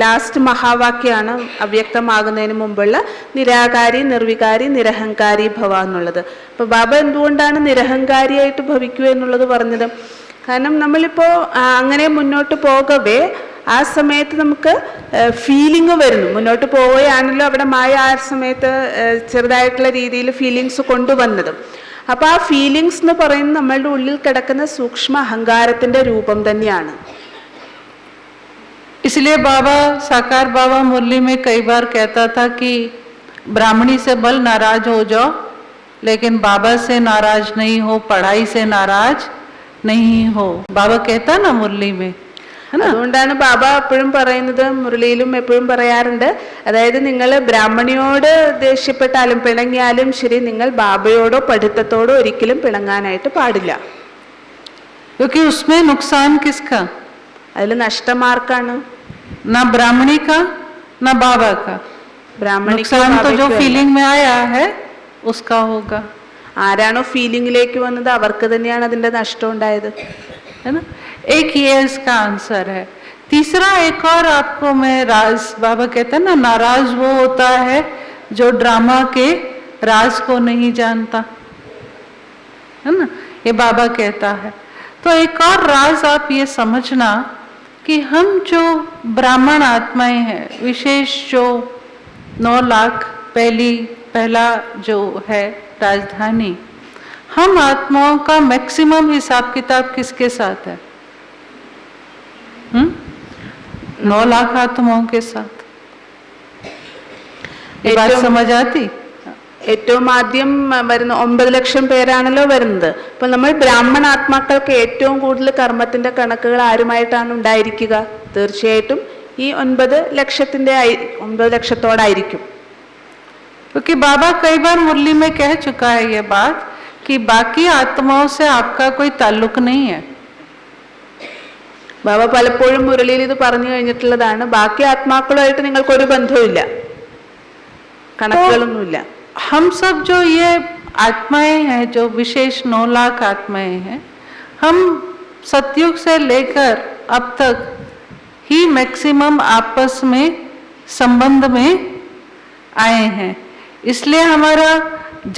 ലാസ്റ്റ് മഹാവാക്യമാണ് അവ്യക്തമാകുന്നതിന് മുമ്പുള്ള നിരാകാരി, നിർവികാരി, നിരഹങ്കാരി ഭവ എന്നുള്ളത്. അപ്പോൾ ബാബ എന്തുകൊണ്ടാണ് നിരഹങ്കാരിയായിട്ട് ഭവിക്കുക എന്നുള്ളത് പറഞ്ഞത്? കാരണം നമ്മളിപ്പോൾ അങ്ങനെ മുന്നോട്ട് പോകവേ ആ സമയത്ത് നമുക്ക് ഫീലിംഗ് വരുന്നു. മുന്നോട്ട് പോവുകയാണല്ലോ അവിടെ മായ ആ സമയത്ത് ചെറുതായിട്ടുള്ള രീതിയിൽ ഫീലിങ്സ് കൊണ്ടുവന്നത്. അപ്പോൾ ആ ഫീലിങ്സ് എന്ന് പറയുന്നത് നമ്മളുടെ ഉള്ളിൽ കിടക്കുന്ന സൂക്ഷ്മ അഹങ്കാരത്തിൻ്റെ രൂപം തന്നെയാണ്. इसलिए बाबा, साकार बाबा मुरली में कई बार कहता था कि ब्राह्मणी से बल नाराज हो जाओ, लेकिन बाबा से नाराज नहीं हो, पढ़ाई से नाराज नहीं हो. बाबा कहता ना मुरली में, അതുകൊണ്ടാണ് ബാബ എപ്പോഴും പറയുന്നത്, മുരളിയിലും എപ്പോഴും പറയാറുണ്ട്, അതായത് നിങ്ങൾ ബ്രാഹ്മണിയോട് ദേഷ്യപ്പെട്ടാലും പിണങ്ങിയാലും ശരി, നിങ്ങൾ ബാബയോടോ പഠിത്തത്തോടോ ഒരിക്കലും പിണങ്ങാനായിട്ട് പാടില്ല. क्योंकि उसमें नुकसान किसका? അതിൽ നഷ്ടമാർക്കാണ്? ना ब्राह्मणी का ना बाबा का. नुकसान तो जो फीलिंग में आया है उसका होगा. ആരാണോ ഫീലിംഗിലേക്ക് വന്നത് അവർക്ക് തന്നെയാണ് അതിന്റെ നഷ്ടം ഉണ്ടായത്. है ना. एक ये इसका आंसर है. तीसरा एक और आपको मैं राज, बाबा कहते हैं ना, नाराज वो होता है जो ड्रामा के राज को नहीं जानता, है ना. ये बाबा कहता है. तो एक और राज आप ये समझना कि हम जो ब्राह्मण आत्माएं हैं, विशेष जो 9 लाख पहला जो है राजधानी, हम आत्माओं का मैक्सिमम हिसाब किताब किसके साथ है? 9 लाख आत्माओं के साथ. ये बात समझ आती? ഏറ്റവും ആദ്യം വരുന്ന 9 ലക്ഷം പേരാണല്ലോ വരുന്നത്. അപ്പോൾ നമ്മൾ ബ്രാഹ്മണ ആത്മാക്കൾക്ക് ഏറ്റവും കൂടുതൽ കർമ്മത്തിന്റെ കണക്കുകൾ ആരുമായിട്ടാണ് ഉണ്ടായിരിക്കുക? തീർച്ചയായിട്ടും ഈ 9 ലക്ഷത്തോടായിരിക്കും. क्योंकि बाबा कई बार मुरली में कह चुका है ये बात कि बाकी आत्माओं से आपका कोई ताल्लुक नहीं है. ബാബ പലപ്പോഴും മുരളിയിൽ ഇത് പറഞ്ഞു കഴിഞ്ഞിട്ടുള്ളതാണ്, ബാക്കി ആത്മാക്കളുമായിട്ട് നിങ്ങൾക്കൊരു ബന്ധവുമില്ല, കണക്കുകളൊന്നുമില്ല. हम सब जो ये आत्माएं हैं, जो विशेष 9 लाख आत्माएं हैं, हम सतयुग से लेकर अब तक ही मैक्सिमम आपस में संबंध में आए हैं. इसलिए हमारा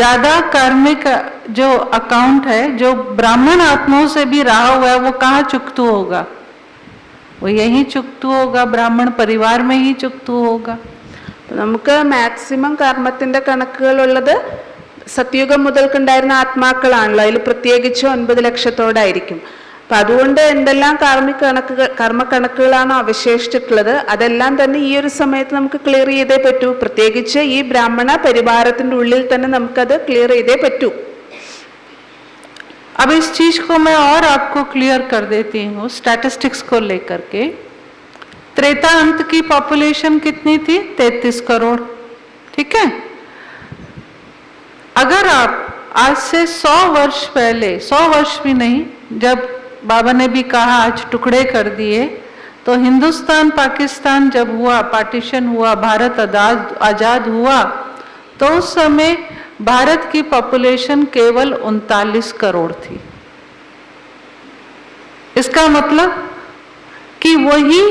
ज्यादा कार्मिक जो अकाउंट है, जो ब्राह्मण आत्माओं से भी रहा हुआ है, वो कहाँ चुकतू होगा? वो यही चुकतू होगा, ब्राह्मण परिवार में ही चुकतू होगा. നമുക്ക് മാക്സിമം കർമ്മത്തിന്റെ കണക്കുകളുള്ളത് സത്യുഗം മുതൽക്കുണ്ടായിരുന്ന ആത്മാക്കളാണല്ലോ, അതിൽ പ്രത്യേകിച്ച് 9 ലക്ഷത്തോടായിരിക്കും. അപ്പം അതുകൊണ്ട് എന്തെല്ലാം കർമ്മക്കണക്കുകളാണോ അവശേഷിച്ചിട്ടുള്ളത് അതെല്ലാം തന്നെ ഈ ഒരു സമയത്ത് നമുക്ക് ക്ലിയർ ചെയ്തേ പറ്റൂ. പ്രത്യേകിച്ച് ഈ ബ്രാഹ്മണ പരിവാരത്തിന്റെ ഉള്ളിൽ തന്നെ നമുക്കത് ക്ലിയർ ചെയ്തേ പറ്റൂ. अब इस चीज को मैं और आपको क्लियर कर देती हूँ स्टैटिस्टिक्स को लेकर के. त्रेता अंत की पॉपुलेशन कितनी थी? 33 करोड़. ठीक है. अगर आप आज से 100 वर्ष पहले, 100 वर्ष भी नहीं, जब बाबा ने भी कहा आज टुकड़े कर दिए, तो हिंदुस्तान पाकिस्तान जब हुआ, पार्टीशन हुआ, भारत आजाद हुआ, तो उस समय भारत की पॉपुलेशन केवल 39 करोड़ थी. इसका मतलब कि वही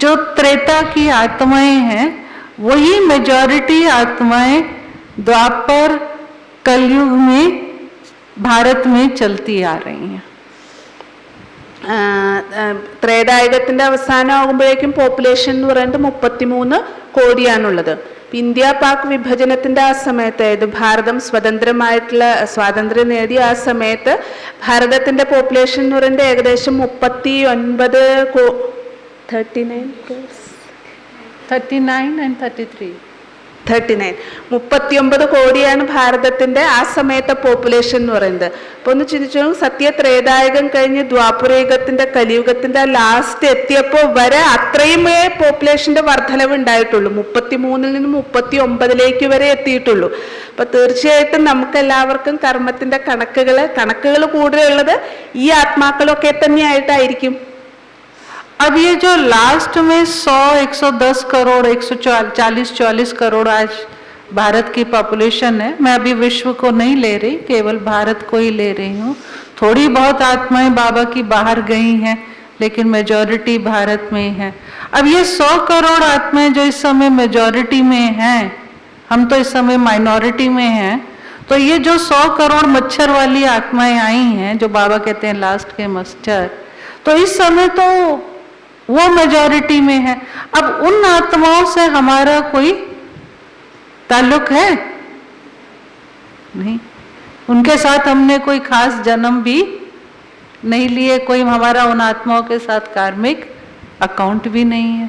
जो त्रेता की आत्माएं हैं, वही मेजॉरिटी आत्माएं द्वापर कलयुग में भारत में चलती आ रही हैं. ത്രേതായുഗത്തിന്റെ അവസാനം ആകുമ്പോഴേക്കും പോപ്പുലേഷൻ എന്ന് പറയുന്നത് 33 കോടിയാണുള്ളത്. ഇന്ത്യ പാക് വിഭജനത്തിന്റെ ആ സമയത്ത്, അതായത് ഭാരതം സ്വാതന്ത്ര്യം നേടിയ ആ സമയത്ത് ഭാരതത്തിന്റെ പോപ്പുലേഷൻ എന്ന് പറയുന്നത് ഏകദേശം 39 കോടിയാണ് ഭാരതത്തിന്റെ ആ സമയത്തെ പോപ്പുലേഷൻ എന്ന് പറയുന്നത്. അപ്പൊ ഒന്ന് ചിന്തിച്ചു, സത്യത്രേതായുഗം കഴിഞ്ഞ് ദ്വാപരയുഗത്തിന്റെ കലിയുഗത്തിന്റെ ലാസ്റ്റ് എത്തിയപ്പോൾ വരെ അത്രയുമേ പോപ്പുലേഷന്റെ വർധനവ് ഉണ്ടായിട്ടുള്ളൂ. 33-ൽ നിന്ന് 39-ലേക്ക് വരെ എത്തിയിട്ടുള്ളൂ. അപ്പൊ തീർച്ചയായിട്ടും നമുക്ക് എല്ലാവർക്കും കർമ്മത്തിന്റെ കണക്കുകൾ കൂടുതലുള്ളത് ഈ ആത്മാക്കളൊക്കെ തന്നെയായിട്ടായിരിക്കും. अब ये जो लास्ट में 100-110 करोड़ 140-144 करोड़ आज भारत की पॉपुलेशन है, मैं अभी विश्व को नहीं ले रही, केवल भारत को ही ले रही हूँ. थोड़ी बहुत आत्माएं बाबा की बाहर गई हैं, लेकिन मेजॉरिटी भारत में है. अब ये 100 करोड़ आत्माएं जो इस समय मेजॉरिटी में हैं, हम तो इस समय माइनॉरिटी में हैं, तो ये जो 100 करोड़ मच्छर वाली आत्माएं आई हैं, जो बाबा कहते हैं लास्ट के मच्छर, तो इस समय तो वो मेजॉरिटी में है. अब उन आत्माओं से हमारा कोई ताल्लुक है नहीं, उनके साथ हमने कोई खास जन्म भी नहीं लिए, कोई हमारा उन आत्माओं के साथ कार्मिक अकाउंट भी नहीं है.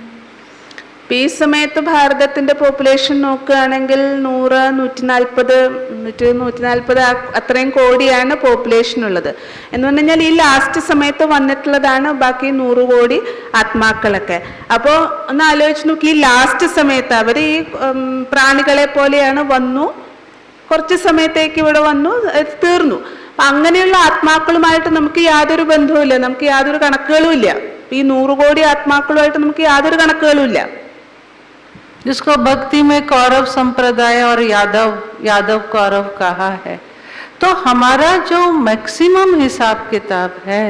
ഈ സമയത്ത് ഭാരതത്തിന്റെ പോപ്പുലേഷൻ നോക്കുകയാണെങ്കിൽ 140 അത്രയും കോടിയാണ് പോപ്പുലേഷൻ ഉള്ളത്. എന്ന് പറഞ്ഞു കഴിഞ്ഞാൽ ഈ ലാസ്റ്റ് സമയത്ത് വന്നിട്ടുള്ളതാണ് ബാക്കി 100 കോടി ആത്മാക്കളൊക്കെ. അപ്പോൾ ഒന്ന് ആലോചിച്ച് നോക്കി, ഈ ലാസ്റ്റ് സമയത്ത് അവർ ഈ പ്രാണികളെ പോലെയാണ് വന്നു, കുറച്ച് സമയത്തേക്ക് ഇവിടെ വന്നു, തീർന്നു. അങ്ങനെയുള്ള ആത്മാക്കളുമായിട്ട് നമുക്ക് യാതൊരു ബന്ധവുമില്ല, നമുക്ക് യാതൊരു കണക്കുകളും ഇല്ല. ഈ 100 കോടി ആത്മാക്കളുമായിട്ട് നമുക്ക് യാതൊരു കണക്കുകളും ഇല്ല. जिसको भक्ति में कौरव संप्रदाय और यादव कौरव कहा है, तो हमारा जो मैक्सिमम हिसाब किताब है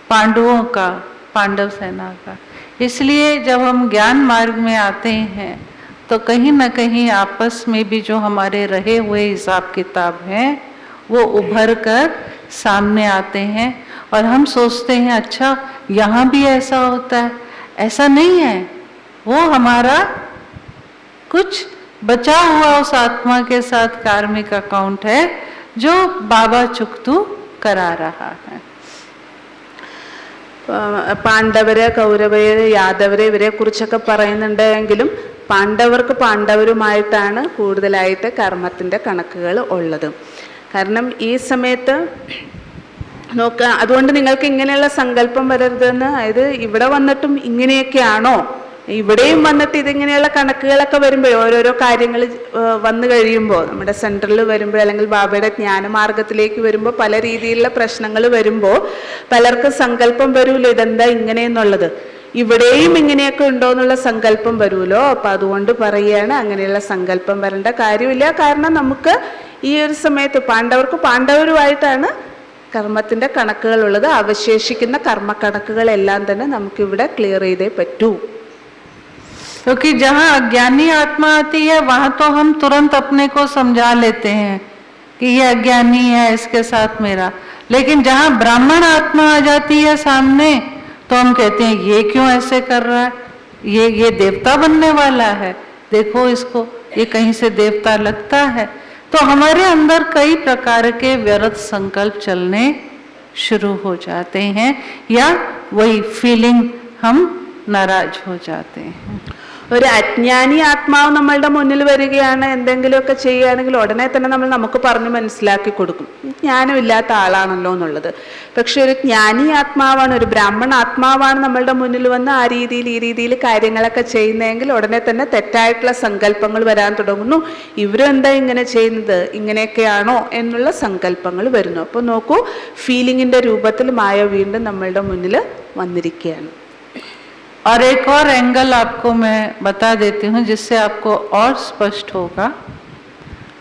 पांडवों का, पांडव सेना का. इसलिए जब हम ज्ञान मार्ग में आते हैं तो कहीं ना कहीं आपस में भी जो हमारे रहे हुए हिसाब किताब हैं वो उभर कर सामने आते हैं, और हम सोचते हैं अच्छा यहाँ भी ऐसा होता है. ऐसा नहीं है, वो हमारा कुछ बचा हुआ उस आत्मा के साथ कार्मिक अकाउंट है जो बाबा चुकतू करा रहा है. പാണ്ഡവര്, കൗരവര്, യാദവര് ഇവരെ കുറിച്ചൊക്കെ പറയുന്നുണ്ടെങ്കിലും പാണ്ഡവരുമായിട്ടാണ് കൂടുതലായിട്ട് കർമ്മത്തിന്റെ കണക്കുകൾ ഉള്ളത്. കാരണം ഈ സമയത്ത് നോക്കുക, അതുകൊണ്ട് നിങ്ങൾക്ക് ഇങ്ങനെയുള്ള സങ്കല്പം വരരുതെന്ന്. അതായത് ഇവിടെ വന്നിട്ടും ഇങ്ങനെയൊക്കെയാണോ, ഇവിടെയും വന്നിട്ട് ഇതിങ്ങനെയുള്ള കണക്കുകളൊക്കെ വരുമ്പോൾ, ഓരോരോ കാര്യങ്ങൾ വന്നു കഴിയുമ്പോൾ, നമ്മുടെ സെൻറ്ററിൽ വരുമ്പോൾ അല്ലെങ്കിൽ ബാബയുടെ ജ്ഞാനമാർഗത്തിലേക്ക് വരുമ്പോൾ പല രീതിയിലുള്ള പ്രശ്നങ്ങൾ വരുമ്പോൾ പലർക്കും സങ്കല്പം വരൂല്ലോ, ഇതെന്താ ഇങ്ങനെയെന്നുള്ളത്. ഇവിടെയും ഇങ്ങനെയൊക്കെ ഉണ്ടോ എന്നുള്ള സങ്കല്പം വരുമല്ലോ. അപ്പം അതുകൊണ്ട് പറയുകയാണ്, അങ്ങനെയുള്ള സങ്കല്പം വരേണ്ട കാര്യമില്ല. കാരണം നമുക്ക് ഈ ഒരു സമയത്ത് പാണ്ഡവരുമായിട്ടാണ് കർമ്മത്തിൻ്റെ കണക്കുകളുള്ളത്. അവശേഷിക്കുന്ന കർമ്മക്കണക്കുകളെല്ലാം തന്നെ നമുക്കിവിടെ ക്ലിയർ ചെയ്തേ പറ്റൂ. क्योंकि जहाँ अज्ञानी आत्मा आती है वहां तो हम तुरंत अपने को समझा लेते हैं कि ये अज्ञानी है, इसके साथ मेरा. लेकिन जहाँ ब्राह्मण आत्मा आ जाती है सामने तो हम कहते हैं ये क्यों ऐसे कर रहा है, ये देवता बनने वाला है, देखो इसको, ये कहीं से देवता लगता है. तो हमारे अंदर कई प्रकार के व्यर्थ संकल्प चलने शुरू हो जाते हैं, या वही फीलिंग हम नाराज हो जाते हैं. ഒരു അജ്ഞാനി ആത്മാവ് നമ്മളുടെ മുന്നിൽ വരികയാണ്, എന്തെങ്കിലുമൊക്കെ ചെയ്യുകയാണെങ്കിൽ ഉടനെ തന്നെ നമുക്ക് പറഞ്ഞ് മനസ്സിലാക്കി കൊടുക്കും, ജ്ഞാനമില്ലാത്ത ആളാണല്ലോ എന്നുള്ളത്. പക്ഷെ ഒരു ജ്ഞാനി ആത്മാവാണ്, ഒരു ബ്രാഹ്മണ ആത്മാവാണ് നമ്മളുടെ മുന്നിൽ വന്ന് ഈ രീതിയിൽ കാര്യങ്ങളൊക്കെ ചെയ്യുന്നതെങ്കിൽ ഉടനെ തന്നെ തെറ്റായിട്ടുള്ള സങ്കല്പങ്ങൾ വരാൻ തുടങ്ങുന്നു. ഇവരെന്താ ഇങ്ങനെ ചെയ്യുന്നത്, ഇങ്ങനെയൊക്കെയാണോ എന്നുള്ള സങ്കല്പങ്ങൾ വരുന്നു. അപ്പോൾ നോക്കൂ, ഫീലിങ്ങിൻ്റെ രൂപത്തിൽ മായ വീണ്ടും നമ്മളുടെ മുന്നിൽ വന്നിരിക്കുകയാണ്. और एक और एंगल आपको मैं बता देती हूँ जिससे आपको और स्पष्ट होगा.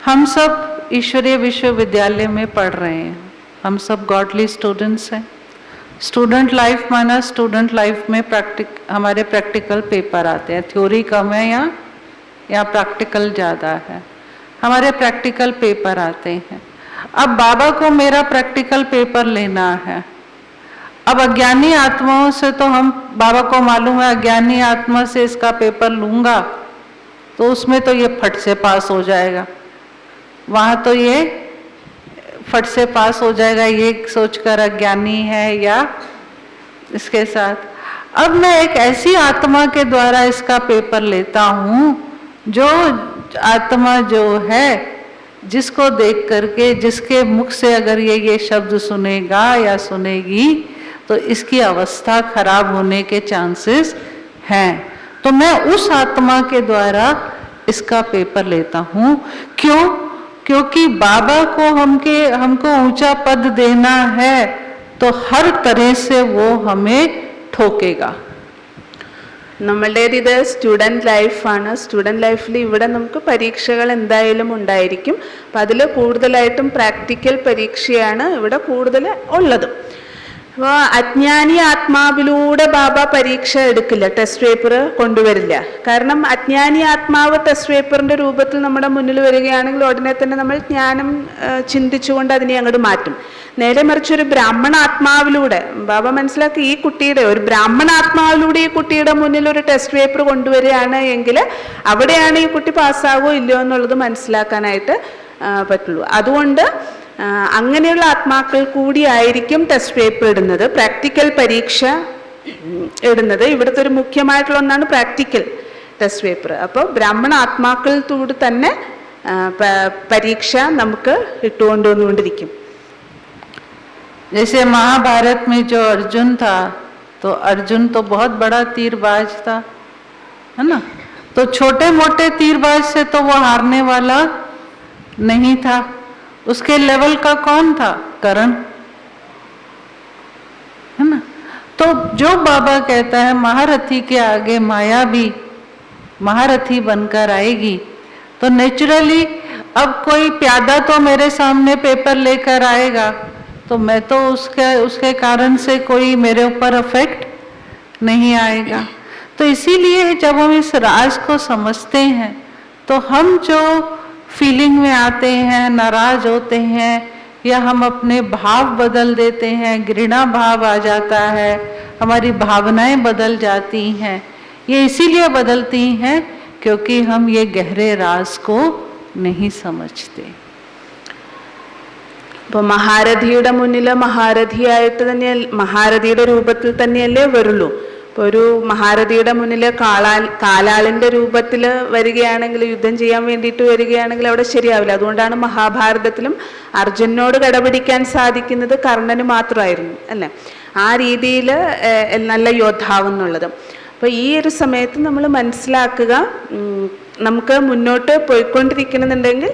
हम सब ईश्वरीय विश्वविद्यालय में पढ़ रहे हैं, हम सब गॉडली स्टूडेंट्स हैं. स्टूडेंट लाइफ माना स्टूडेंट लाइफ में हमारे प्रैक्टिकल पेपर आते हैं. थ्योरी कम है या प्रैक्टिकल ज़्यादा है. हमारे प्रैक्टिकल पेपर आते हैं. अब बाबा को मेरा प्रैक्टिकल पेपर लेना है. अब अज्ञानी आत्माओं से तो हम, बाबा को मालूम है अज्ञानी आत्मा से इसका पेपर लूंगा तो उसमें तो ये फट से पास हो जाएगा, वहाँ तो ये फट से पास हो जाएगा, ये सोचकर अज्ञानी है या इसके साथ। अब मैं एक ऐसी आत्मा के द्वारा इसका पेपर लेता हूँ जो आत्मा जो है, जिसको देख करके, जिसके मुख से अगर ये शब्द सुनेगा या सुनेगी तो इसकी अवस्था खराब होने के चांसेस हैं। तो मैं उस आत्मा के द्वारा इसका पेपर लेता हूँ। क्यों? क्योंकि बाबा को हमको ऊंचा पद देना है तो हर तरह से वो हमें ठोकेगा। നമ്മളുടേത് ഇത് സ്റ്റുഡൻറ് ലൈഫാണ്. സ്റ്റുഡൻറ് ലൈഫിൽ ഇവിടെ നമുക്ക് പരീക്ഷകൾ എന്തായാലും ഉണ്ടായിരിക്കും. അപ്പം അതിൽ കൂടുതലായിട്ടും പ്രാക്ടിക്കൽ പരീക്ഷയാണ് ഇവിടെ കൂടുതൽ ഉള്ളത്. അപ്പോൾ അജ്ഞാനി ആത്മാവിലൂടെ ബാബ പരീക്ഷ എടുക്കില്ല, ടെസ്റ്റ് പേപ്പർ കൊണ്ടുവരില്ല. കാരണം അജ്ഞാനി ആത്മാവ് ടെസ്റ്റ് പേപ്പറിൻ്റെ രൂപത്തിൽ നമ്മുടെ മുന്നിൽ വരികയാണെങ്കിൽ ഉടനെ തന്നെ നമ്മൾ ജ്ഞാനം ചിന്തിച്ചുകൊണ്ട് അതിനെ അങ്ങോട്ട് മാറ്റും. നേരെ മറിച്ച് ഒരു ബ്രാഹ്മണ ആത്മാവിലൂടെ ബാബ മനസ്സിലാക്കി, ഈ കുട്ടിയുടെ ഒരു ബ്രാഹ്മണ ആത്മാവിലൂടെ ഈ കുട്ടിയുടെ മുന്നിൽ ഒരു ടെസ്റ്റ് പേപ്പർ കൊണ്ടുവരികയാണ് എങ്കിൽ അവിടെയാണ് ഈ കുട്ടി പാസ്സാകോ ഇല്ലയോ എന്നുള്ളത് മനസ്സിലാക്കാനായിട്ട് പറ്റുള്ളൂ. അതുകൊണ്ട് അങ്ങനെയുള്ള ആത്മാക്കൾ കൂടിയായിരിക്കും ടെസ്റ്റ് പേപ്പർ ഇടുന്നത്, പ്രാക്ടിക്കൽ പരീക്ഷ ഇടുന്നത്. ഇവിടുത്തെ ഒരു മുഖ്യമായിട്ടുള്ള ഒന്നാണ് പ്രാക്ടിക്കൽ ടെസ്റ്റ് പേപ്പർ. അപ്പോൾ ബ്രാഹ്മണ ആത്മാക്കളോട് തന്നെ പരീക്ഷ നമുക്ക് ഇട്ടുകൊണ്ടുവന്നുകൊണ്ടിരിക്കും. जैसे महाभारत में जो अर्जुन था, तो अर्जुन तो बहुत बड़ा तीरबाज था, है ना? तो छोटे मोटे तीरबाज से तो वो हारने वाला नहीं था। उसके लेवल का कौन था? कर्ण, है ना? तो जो बाबा कहता है महारथी के आगे माया भी महारथी बनकर आएगी, तो नेचुरली अब कोई प्यादा तो मेरे सामने पेपर लेकर आएगा तो मैं तो उसके कारण से कोई मेरे ऊपर अफेक्ट नहीं आएगा। तो इसीलिए जब हम इस राज को समझते हैं तो हम जो फीलिंग में आते हैं, नाराज होते हैं या हम अपने भाव बदल देते हैं, घृणा भाव आ जाता है, हमारी भावनाएं बदल जाती हैं, ये इसीलिए बदलती हैं क्योंकि हम ये गहरे राज को नहीं समझते। അപ്പോൾ മഹാരഥിയുടെ മുന്നിൽ മഹാരഥിയായിട്ട് തന്നെ, മഹാരഥിയുടെ രൂപത്തിൽ തന്നെയല്ലേ വരുള്ളൂ. ഇപ്പോൾ ഒരു മഹാരഥിയുടെ മുന്നിൽ കാലാളിൻ്റെ രൂപത്തിൽ വരികയാണെങ്കിൽ, യുദ്ധം ചെയ്യാൻ വേണ്ടിയിട്ട് വരികയാണെങ്കിൽ അവിടെ ശരിയാവില്ല. അതുകൊണ്ടാണ് മഹാഭാരതത്തിലും അർജുനനോട് കടപിടിക്കാൻ സാധിക്കുന്നത് കർണന് മാത്രമായിരുന്നു, അല്ലേ? ആ രീതിയിൽ നല്ല യോദ്ധാവെന്നുള്ളത്. അപ്പോൾ ഈ ഒരു സമയത്ത് നമ്മൾ മനസ്സിലാക്കുക, നമുക്ക് മുന്നോട്ട് പോയിക്കൊണ്ടിരിക്കണമെന്നുണ്ടെങ്കിൽ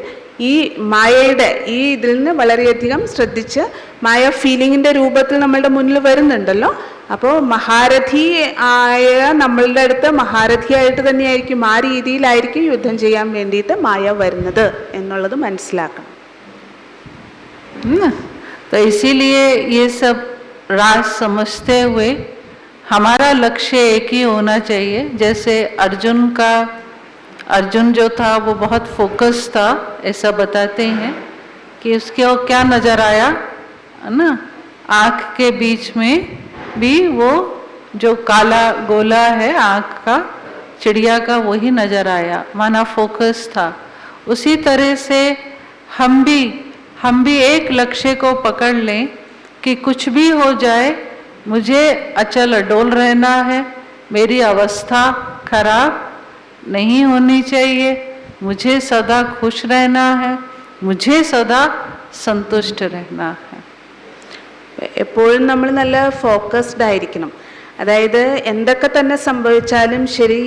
ഈ മായയുടെ ഈ ഇതിൽ നിന്ന് വളരെയധികം ശ്രദ്ധിച്ച്, മായ ഫീലിങ്ങിൻ്റെ രൂപത്തിൽ നമ്മളുടെ മുന്നിൽ വരുന്നുണ്ടല്ലോ, അപ്പോൾ മഹാരഥി ആയ നമ്മളുടെ അടുത്ത് മഹാരഥിയായിട്ട് തന്നെയായിരിക്കും, ആ രീതിയിലായിരിക്കും യുദ്ധം ചെയ്യാൻ വേണ്ടിയിട്ട് മായ വരുന്നത് എന്നുള്ളത് മനസ്സിലാക്കണം. तो इसीलिए ये सब राज समझते हुए हमारा लक्ष्य एक ही होना चाहिए। जैसे अर्जुन जो था वो बहुत फोकस था, ऐसा बताते हैं कि उसके वो क्या नजर आया, है ना? आँख के बीच में भी वो जो काला गोला है आँख का, चिड़िया का, वही नजर आया, माना फोकस था। उसी तरह से हम भी एक लक्ष्य को पकड़ लें कि कुछ भी हो जाए मुझे अचल अडोल रहना है, मेरी अवस्था खराब नहीं होनी चाहिए, मुझे सदा खुश रहना है, मुझे सदा संतुष्ट रहना है. എപ്പോഴും നമ്മൾ നല്ല ഫോക്കസ്ഡ് ആയിരിക്കണം. അതായത് എന്തൊക്കെ തന്നെ സംഭവിച്ചാലും ശരി,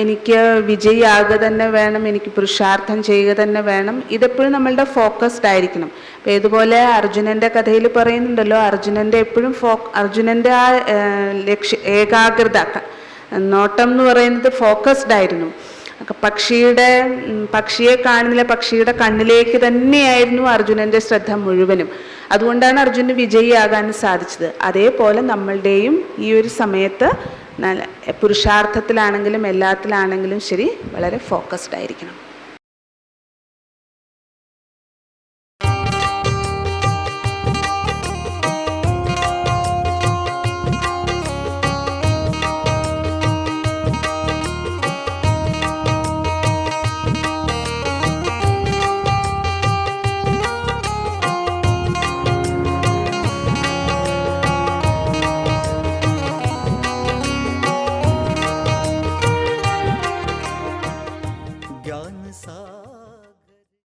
എനിക്ക് വിജയിയാകുക തന്നെ വേണം, എനിക്ക് പുരുഷാർത്ഥം ചെയ്യുക തന്നെ വേണം. ഇതെപ്പോഴും നമ്മളുടെ ഫോക്കസ്ഡ് ആയിരിക്കണം. അപ്പോൾ ഇതുപോലെ അർജുനൻ്റെ കഥയിൽ പറയുന്നുണ്ടല്ലോ, അർജുനൻ്റെ ആ ഏകാഗ്രത, നോട്ടം എന്ന് പറയുന്നത് ഫോക്കസ്ഡ് ആയിരുന്നു. പക്ഷിയെ കാണുന്നില്ല, പക്ഷിയുടെ കണ്ണിലേക്ക് തന്നെയായിരുന്നു അർജുനൻ്റെ ശ്രദ്ധ മുഴുവനും. അതുകൊണ്ടാണ് അർജുനന് വിജയിയാകാൻ സാധിച്ചത്. അതേപോലെ നമ്മളുടെയും ഈ ഒരു സമയത്ത് പുരുഷാർത്ഥത്തിലാണെങ്കിലും എല്ലാത്തിലാണെങ്കിലും ശരി വളരെ ഫോക്കസ്ഡ് ആയിരിക്കണം.